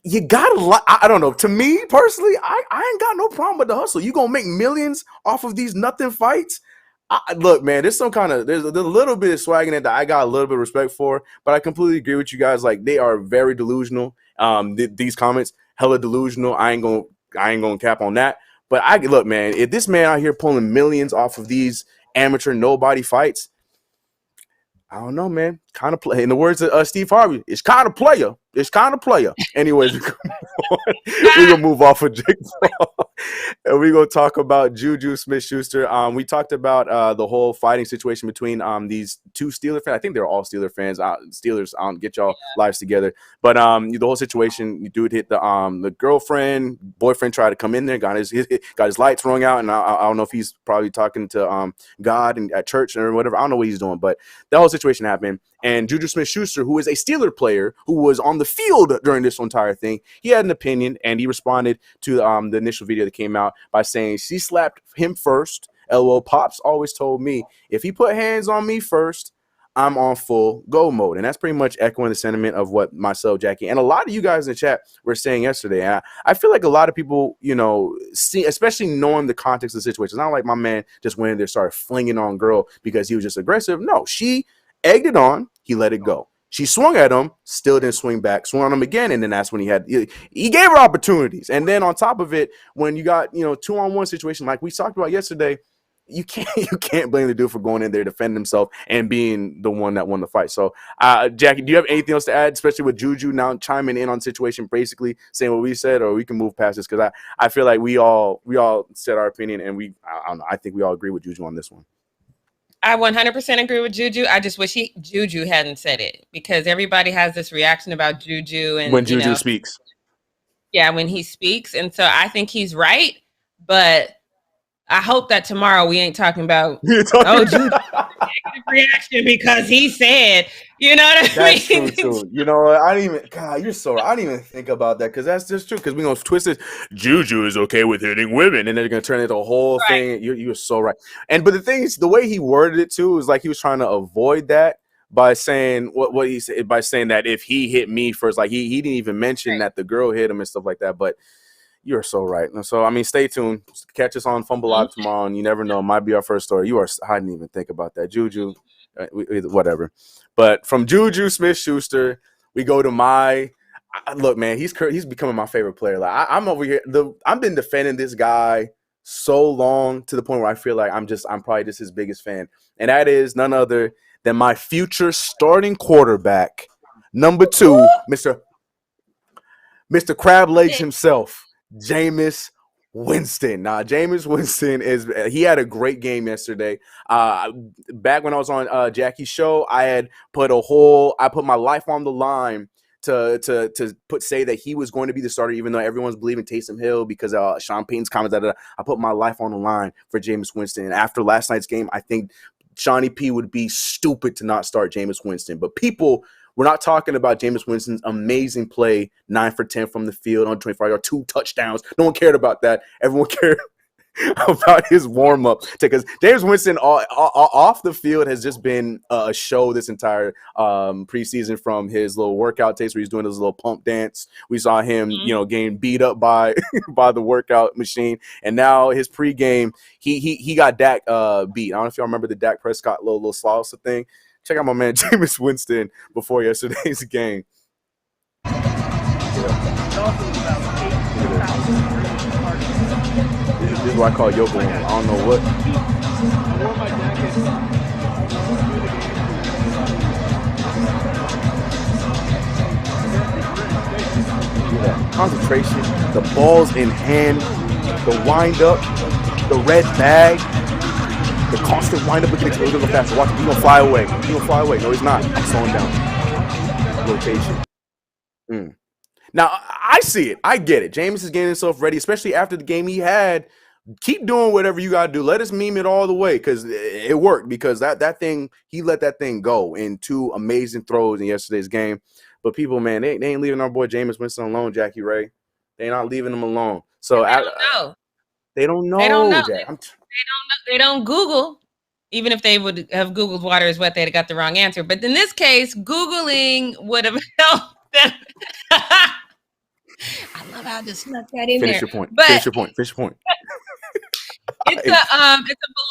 you gotta, I don't know. To me personally, I ain't got no problem with the hustle. You gonna make millions off of these nothing fights? Look, man, there's a little bit of swag in it that I got a little bit of respect for, but I completely agree with you guys. Like, they are very delusional. These comments, hella delusional. I ain't gonna cap on that. But look, man, if this man out here pulling millions off of these amateur nobody fights, I don't know, man. Kind of play. In the words of Steve Harvey, it's kind of player. It's kind of player. Anyways, we're gonna move off of Jake Paul. And we're gonna talk about Juju Smith-Schuster. We talked about the whole fighting situation between these two Steeler fans. I think they're all Steeler fans. Steelers, get y'all lives together. But the whole situation, dude hit the girlfriend, boyfriend tried to come in there, got his lights rung out, and I don't know if he's probably talking to God and at church or whatever. I don't know what he's doing, but the whole situation happened. And Juju Smith-Schuster, who is a Steeler player who was on the field during this entire thing, he had an opinion, and he responded to the initial video that came out by saying, she slapped him first. LOL, Pops always told me, if he put hands on me first, I'm on full go mode. And that's pretty much echoing the sentiment of what myself, Jackie, and a lot of you guys in the chat were saying yesterday. And I feel like a lot of people, see, especially knowing the context of the situation. It's not like my man just went in there, started flinging on girl because he was just aggressive. No, she egged it on, he let it go. She swung at him, still didn't swing back, swung on him again, and then that's when he gave her opportunities. And then on top of it, when you got 2-on-1 situation like we talked about yesterday, you can't blame the dude for going in there, defending himself, and being the one that won the fight. So, Jackie, do you have anything else to add, especially with Juju now chiming in on the situation, basically saying what we said, or we can move past this? Because I feel like we all said our opinion, and I don't know, I think we all agree with Juju on this one. I 100% agree with Juju. I just wish Juju hadn't said it, because everybody has this reaction about Juju. And when Juju speaks. Yeah, when he speaks. And so I think he's right. But I hope that tomorrow we ain't talking about, Juju negative reaction because he said, you know what I mean? That's true, too. I didn't even, God, you're so right. I didn't even think about that, because that's just true, because we're going to twist it. Juju is okay with hitting women, and they're going to turn it into a whole thing. You're so right. But the thing is, the way he worded it, too, is like he was trying to avoid that by saying what he said, by saying that if he hit me first, like he didn't even mention that the girl hit him and stuff like that. But you're so right. So, I mean, stay tuned. Catch us on Fumble Live tomorrow, and you never know. It might be our first story. I didn't even think about that. Juju, whatever. But from Juju Smith-Schuster, we go to look, man, he's becoming my favorite player. Like I'm over here. I've been defending this guy so long, to the point where I feel like I'm probably just his biggest fan. And that is none other than my future starting quarterback, number 2, Mr. Crab Legs himself, Jameis Winston. Now, Jameis Winston he had a great game yesterday. Back when I was on Jackie's show, I put my life on the line to say that he was going to be the starter, even though everyone's believing Taysom Hill because Sean Payton's comments. I put my life on the line for Jameis Winston. And after last night's game, I think Shawnee P would be stupid to not start Jameis Winston. But we're not talking about Jameis Winston's amazing play, 9 for 10 from the field on 25-yard, 2 touchdowns. No one cared about that. Everyone cared about his warm-up, because Jameis Winston off the field has just been a show this entire preseason, from his little workout tapes where he's doing his little pump dance. We saw him, getting beat up by the workout machine, and now his pregame, he got Dak beat. I don't know if y'all remember the Dak Prescott little salsa thing. Check out my man Jameis Winston before yesterday's game. This is what I call Yoko. I don't know what. Concentration, the balls in hand, the wind up, the red bag, the constant wind up against a little faster. Watch him. He's gonna fly away. No, he's not. I'm slowing down. Rotation. Now, I see it. I get it. Jameis is getting himself ready, especially after the game he had. Keep doing whatever you got to do. Let us meme it all the way, because it worked, because that thing, he let that thing go in 2 amazing throws in yesterday's game. But people, man, they ain't leaving our boy Jameis Winston alone, Jackie Ray. They're not leaving him alone. So they don't know. They don't know. They don't Google. Even if they would have Googled water is wet, they'd got the wrong answer. But in this case, Googling would have helped them. I love how I just snuck that in there. Finish your point. Finish your point. It's a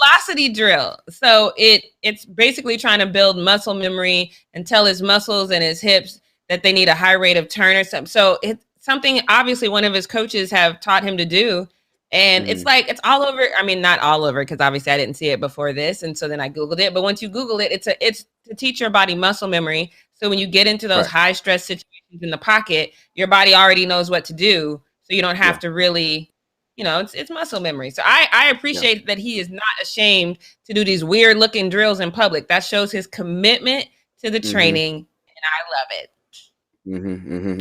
velocity drill. So it's basically trying to build muscle memory and tell his muscles and his hips that they need a high rate of turn or something. So it's something obviously one of his coaches have taught him to do. And it's like, it's all over. I mean, not all over, because obviously I didn't see it before this. And so then I Googled it. But once you Google it, it's to teach your body muscle memory. So when you get into those high stress situations in the pocket, your body already knows what to do. So you don't have to really it's muscle memory. So I appreciate that he is not ashamed to do these weird looking drills in public. That shows his commitment to the training, and I love it.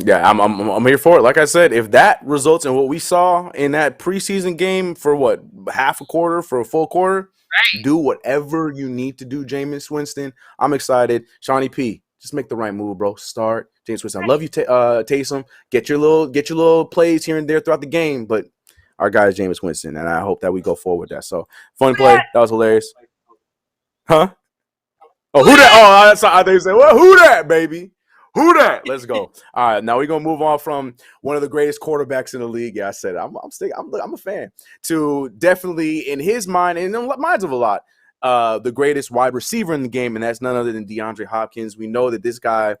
Yeah, I'm here for it. Like I said, if that results in what we saw in that preseason game for half a quarter, for a full quarter, do whatever you need to do, Jameis Winston. I'm excited. Shawnee P, just make the right move, bro. Start Jameis Winston. I love you, Taysom. Get your little plays here and there throughout the game, but our guy is Jameis Winston, and I hope that we go forward with that. So fun play. That was hilarious. Huh? Oh, who that? Oh, I think you said, well, who that, baby? Who that? Let's go. All right, now we're gonna move on from one of the greatest quarterbacks in the league. Yeah, I said it. I'm a fan. To definitely, in his mind, and in the minds of a lot, the greatest wide receiver in the game, and that's none other than DeAndre Hopkins. We know that this guy,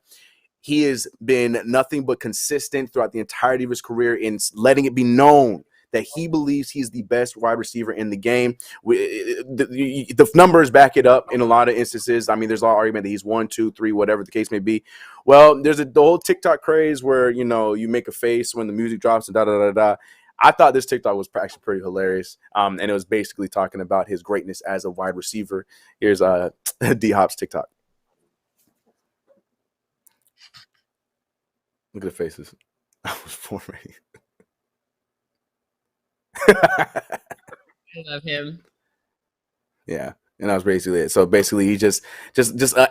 he has been nothing but consistent throughout the entirety of his career in letting it be known that he believes he's the best wide receiver in the game. The numbers back it up in a lot of instances. I mean, there's a lot of argument that he's 1, 2, 3, whatever the case may be. Well, there's the whole TikTok craze where, you make a face when the music drops and da-da-da-da. I thought this TikTok was actually pretty hilarious, and it was basically talking about his greatness as a wide receiver. Here's D-Hop's TikTok. Look at the faces. I was born ready. I love him. Yeah, and that was basically it. So basically, he just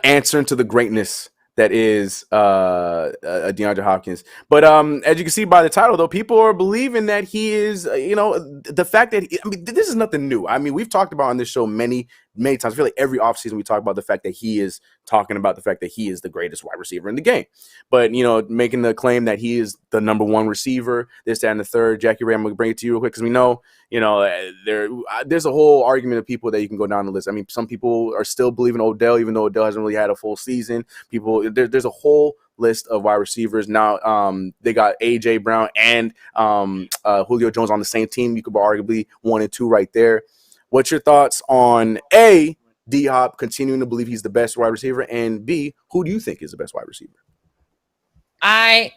answering to the greatness that is DeAndre Hopkins. But as you can see by the title, though, people are believing that he is, the fact that this is nothing new. I mean, we've talked about on this show many times. I feel like every offseason we talk about the fact that he is talking about the fact that he is the greatest wide receiver in the game. But, making the claim that he is the number one receiver, this, that, and the third. Jackie Ray, I'm going to bring it to you real quick because we know, there's a whole argument of people that you can go down the list. I mean, some people are still believing Odell, even though Odell hasn't really had a full season. There's a whole list of wide receivers now. They got AJ Brown and Julio Jones on the same team. You could arguably 1 and 2 right there. What's your thoughts on A, D-Hop continuing to believe he's the best wide receiver, and B, who do you think is the best wide receiver? I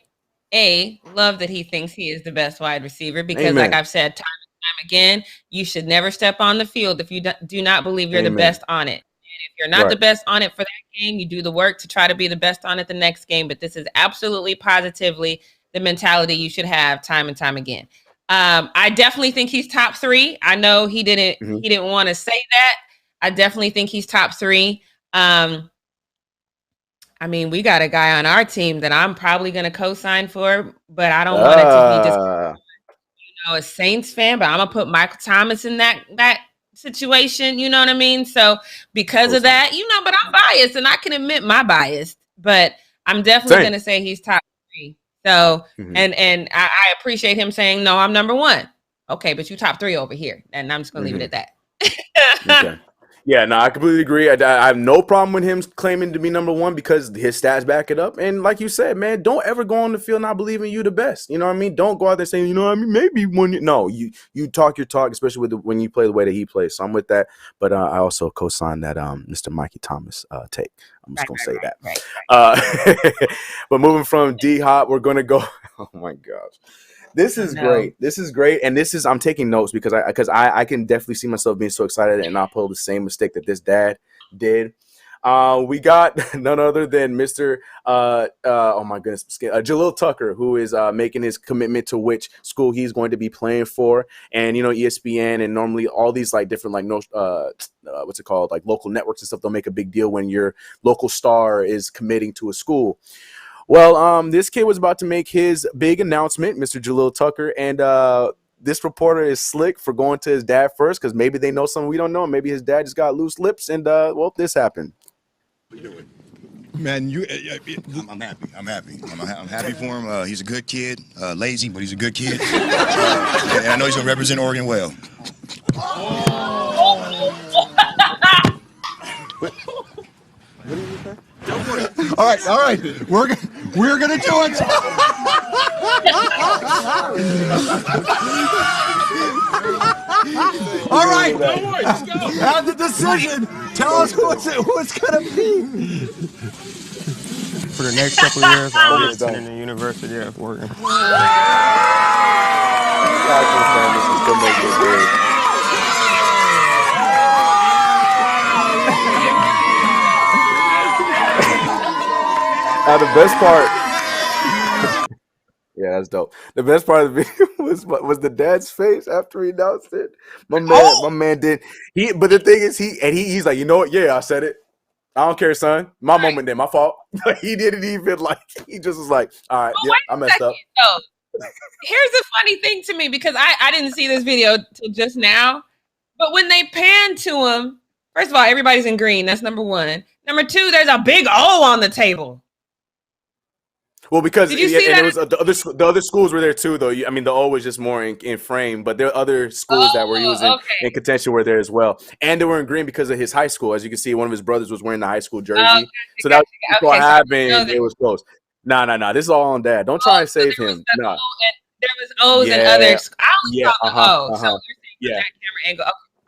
love that he thinks he is the best wide receiver because, like I've said time and time again, you should never step on the field if you do not believe you're the best on it. If you're not the best on it for that game, you do the work to try to be the best on it the next game. But this is absolutely positively the mentality you should have time and time again. I definitely think he's top 3. I know he didn't want to say that. I definitely think he's top 3. I mean, we got a guy on our team that I'm probably going to co-sign for, but I don't want it to be just a Saints fan. But I'm gonna put Michael Thomas in that situation, you know what I mean? So because of that, but I'm biased and I can admit my bias, but I'm definitely going to say he's top 3. So, and I appreciate him saying, no, I'm number 1. Okay, but you top 3 over here. And I'm just going to leave it at that. Okay. Yeah, no, I completely agree. I have no problem with him claiming to be number 1 because his stats back it up. And like you said, man, don't ever go on the field not believing you the best. You know what I mean? Don't go out there saying, maybe when you talk your talk, especially when you play the way that he plays. So I'm with that. But I also co-signed that Mr. Mikey Thomas take. I'm just going to say that. Right. But moving from D-Hop, we're going to go. Oh, my gosh. This is great. This is great. And I'm taking notes because I can definitely see myself being so excited and not pull the same mistake that this dad did. We got none other than Mr. Oh my goodness, Jalil Tucker, who is making his commitment to which school he's going to be playing for. And, ESPN and normally all these different what's it called? Like local networks and stuff, they'll make a big deal when your local star is committing to a school. Well, this kid was about to make his big announcement, Mr. Jalil Tucker, and this reporter is slick for going to his dad first because maybe they know something we don't know. Maybe his dad just got loose lips, and this happened. What are you doing? Man, I'm happy. I'm happy for him. He's a good kid, lazy, but he's a good kid. And I know he's gonna represent Oregon well. What did you say? All right. We're gonna do it. All right. Don't worry, just go. Have the decision. Tell us who it's gonna be. For the next couple of years, I'll be attending the University of Oregon. The best part, yeah, that's dope. The best part of the video was the dad's face after he announced it. My man did but the thing is he's like, you know what? Yeah, I said it. I don't care, son. My moment then, my fault. But he didn't even he just was like, all right, yeah, I messed up. Here's the funny thing to me, because I didn't see this video till just now, but when they pan to him, first of all, everybody's in green. That's number one. Number two, there's a big O on the table. Well, because it was the other schools were there too, though. I mean, the O was just more in frame, but there are other schools that were using in contention were there as well, and they were in green because of his high school. As you can see, one of his brothers was wearing the high school jersey, so that what happened. It was close. Nah. This is all on dad. Don't try and save him. No. There was O's and others. I only saw the O. So you're saying that camera angle.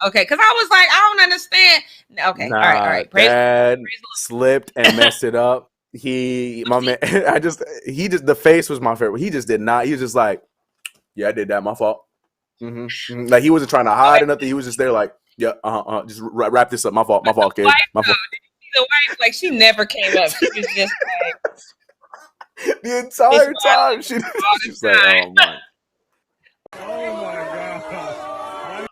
Okay, because I was like, I don't understand. Okay, all right. Dad slipped and messed it up. My man, the face was my favorite. He just did not. He was just like, yeah, I did that. My fault. Mm-hmm. Like he wasn't trying to hide or nothing. He was just there like, yeah, just wrap this up. My fault, kid. My fault. Did you see the wife? Like she never came up. She was just like the entire time. She's like, oh my. Oh my God.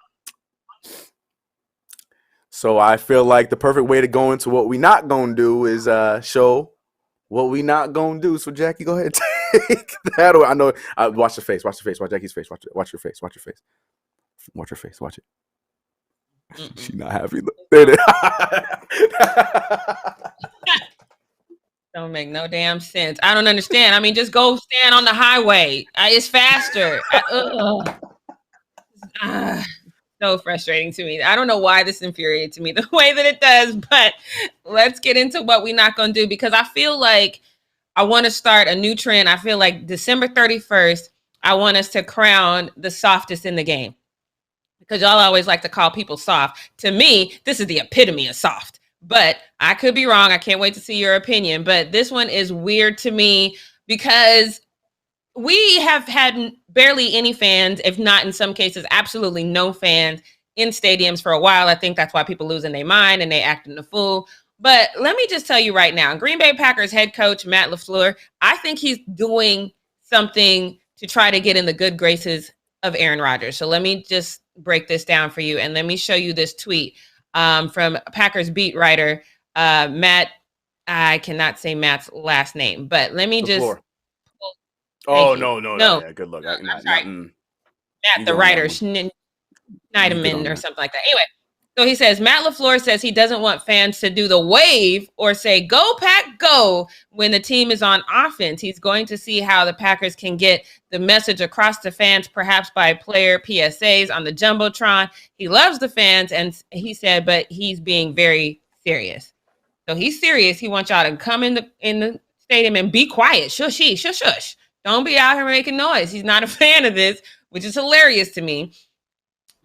So I feel like the perfect way to go into what we not gonna do is show what we not gonna do. So Jackie, go ahead and take that. I know. Watch the face. Watch Jackie's face. Watch your face. Watch her face. Watch it. She's not happy. There it is. Don't make no damn sense. I don't understand. I mean, just go stand on the highway. It's faster. So frustrating to me. I don't know why this infuriates me the way that it does, but let's get into what we're not going to do, because I feel like I want to start a new trend. I feel like December 31st, I want us to crown the softest in the game, because y'all always like to call people soft. To me, this is the epitome of soft, but I could be wrong. I can't wait to see your opinion, but this one is weird to me because we have had barely any fans, if not in some cases, absolutely no fans in stadiums for a while. I think that's why people losing their mind and they acting a fool. But let me just tell you right now, Green Bay Packers head coach Matt LaFleur, I think he's doing something to try to get in the good graces of Aaron Rodgers. So let me just break this down for you, and let me show you this tweet from Packers beat writer Matt. I cannot say Matt's last name, but let me just. Oh, no. Yeah, good luck. I'm sorry. Matt, the writer, Schneiderman or something like that. Anyway, so he says, Matt LaFleur says he doesn't want fans to do the wave or say, go Pack, go, when the team is on offense. He's going to see how the Packers can get the message across to fans, perhaps by player PSAs on the Jumbotron. He loves the fans, and he said, but he's being very serious. So he's serious. He wants y'all to come in the stadium and be quiet. Shush. Don't be out here making noise. He's not a fan of this, which is hilarious to me,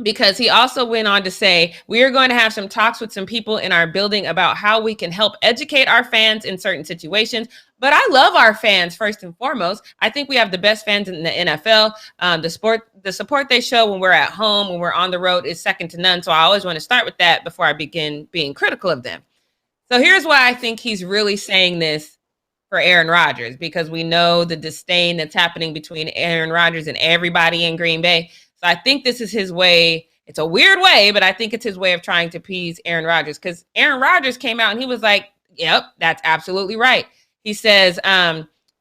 because he also went on to say, we are going to have some talks with some people in our building about how we can help educate our fans in certain situations. But I love our fans first and foremost. I think we have the best fans in the NFL. The support they show when we're at home, when we're on the road, is second to none. So I always want to start with that before I begin being critical of them. So here's why I think he's really saying this for Aaron Rodgers, because we know the disdain that's happening between Aaron Rodgers and everybody in Green Bay. So I think this is his way. It's a weird way, but I think it's his way of trying to appease Aaron Rodgers, because Aaron Rodgers came out and he was like, yep, that's absolutely right. He says,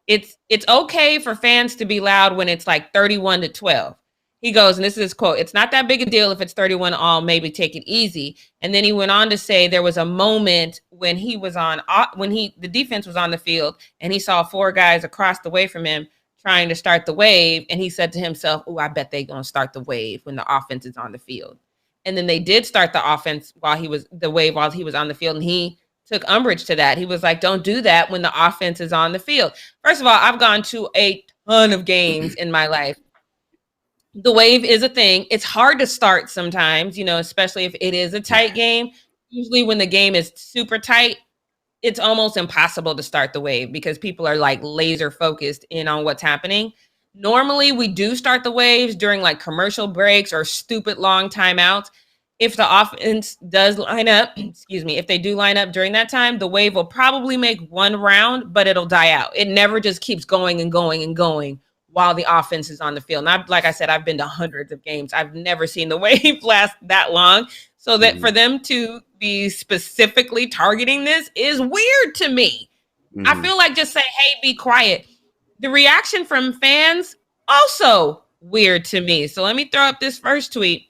it's okay for fans to be loud when it's like 31-12. He goes, and this is his quote, it's not that big a deal if it's 31-all, maybe take it easy. And then he went on to say there was a moment when the defense was on the field and he saw four guys across the way from him trying to start the wave. And he said to himself, oh, I bet they're going to start the wave when the offense is on the field. And then they did start the offense while he was on the field. And he took umbrage to that. He was like, don't do that when the offense is on the field. First of all, I've gone to a ton of games in my life. The wave is a thing. It's hard to start sometimes, especially if it is a tight game. Usually when the game is super tight, it's almost impossible to start the wave because people are like laser focused in on what's happening. Normally, we do start the waves during like commercial breaks or stupid long timeouts. If the offense does line up, if they do line up during that time, the wave will probably make one round, but it'll die out. It never just keeps going and going and going while the offense is on the field. And like I said, I've been to hundreds of games. I've never seen the wave last that long. So that for them to be specifically targeting this is weird to me. I feel like just say, hey, be quiet. The reaction from fans, also weird to me. So let me throw up this first tweet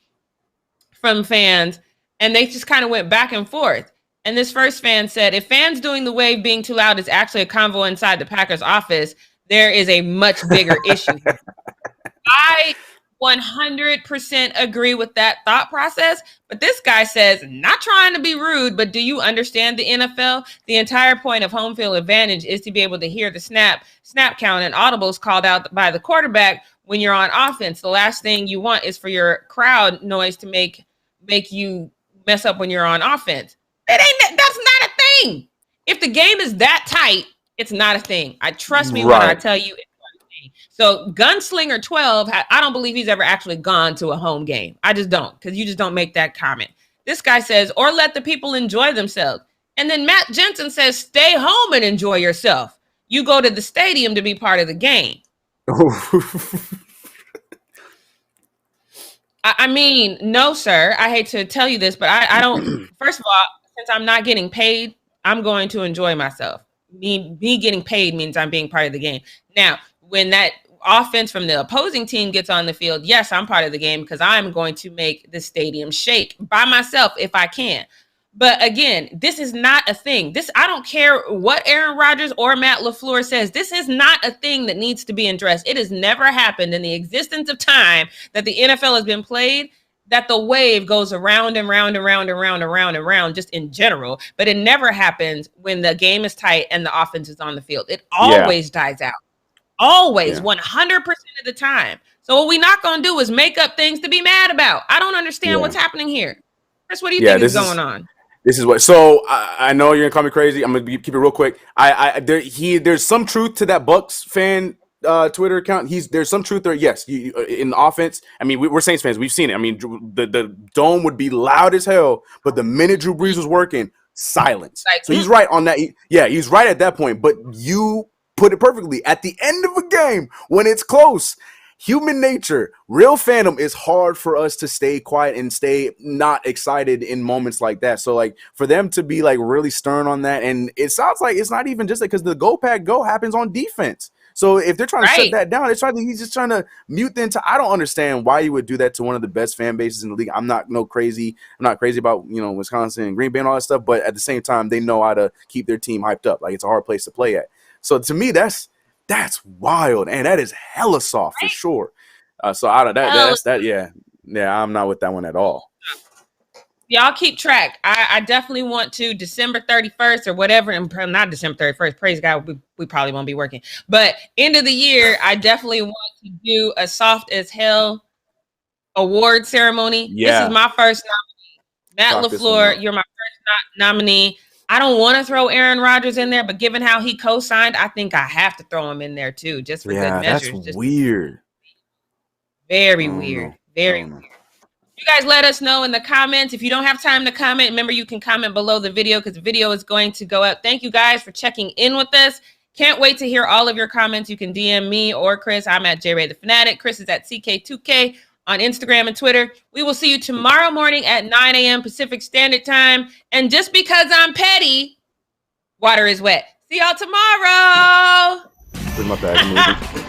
from fans, and they just kind of went back and forth. And this first fan said, if fans doing the wave being too loud is actually a convo inside the Packers office, there is a much bigger issue. I 100% agree with that thought process. But this guy says, not trying to be rude, but do you understand the NFL? The entire point of home field advantage is to be able to hear the snap count and audibles called out by the quarterback when you're on offense. The last thing you want is for your crowd noise to make you mess up when you're on offense. That's not a thing. If the game is that tight, it's not a thing. Trust me when I tell you. So Gunslinger 12, I don't believe he's ever actually gone to a home game. I just don't, because you just don't make that comment. This guy says, or let the people enjoy themselves. And then Matt Jensen says, stay home and enjoy yourself. You go to the stadium to be part of the game. I mean, no, sir. I hate to tell you this, but I don't. First of all, since I'm not getting paid, I'm going to enjoy myself. Me getting paid means I'm being part of the game. Now, when that offense from the opposing team gets on the field, yes, I'm part of the game because I'm going to make the stadium shake by myself if I can. But again, this is not a thing. I don't care what Aaron Rodgers or Matt LaFleur says. This is not a thing that needs to be addressed. It has never happened in the existence of time that the NFL has been played that the wave goes around and round and round and round and round and round just in general. But it never happens when the game is tight and the offense is on the field. It always dies out. Always, 100% of the time. So what we're not going to do is make up things to be mad about. I don't understand what's happening here. Chris, what do you think is going on? This is what. So I know you're gonna call me crazy. I'm gonna keep it real quick. There's some truth to that Bucks fan Twitter account. There's some truth there. Yes, in the offense. I mean, we're Saints fans. We've seen it. I mean, the dome would be loud as hell, but the minute Drew Brees was working, silence. So he's right on that. He's right at that point. But you put it perfectly. At the end of a game, when it's close, human nature, real fandom, is hard for us to stay quiet and stay not excited in moments like that. So, like, for them to be, like, really stern on that, and it sounds like it's not even just like because the go pack go happens on defense. So if they're trying to shut that down, he's just trying to mute the entire. I don't understand why you would do that to one of the best fan bases in the league. I'm not crazy about, Wisconsin and Green Bay and all that stuff, but at the same time, they know how to keep their team hyped up. Like, it's a hard place to play at. So to me, that's wild, and that is hella soft for sure. So out of that, yeah, I'm not with that one at all. Y'all keep track. I definitely want to December 31st or whatever, and not December 31st. Praise God, we probably won't be working. But end of the year, I definitely want to do a soft as hell award ceremony. Yeah. This is my first nominee. Matt LaFleur, you're my first nominee. I don't want to throw Aaron Rodgers in there, but given how he co-signed, I think I have to throw him in there too, just for good measure. That's weird. Very weird. Very weird. You guys let us know in the comments. If you don't have time to comment, remember you can comment below the video because the video is going to go up. Thank you guys for checking in with us. Can't wait to hear all of your comments. You can DM me or Chris. I'm at JRay the Fanatic. Chris is at CK2K on Instagram and Twitter. We will see you tomorrow morning at 9 a.m. Pacific Standard Time. And just because I'm petty, water is wet. See y'all tomorrow. Bring my bag.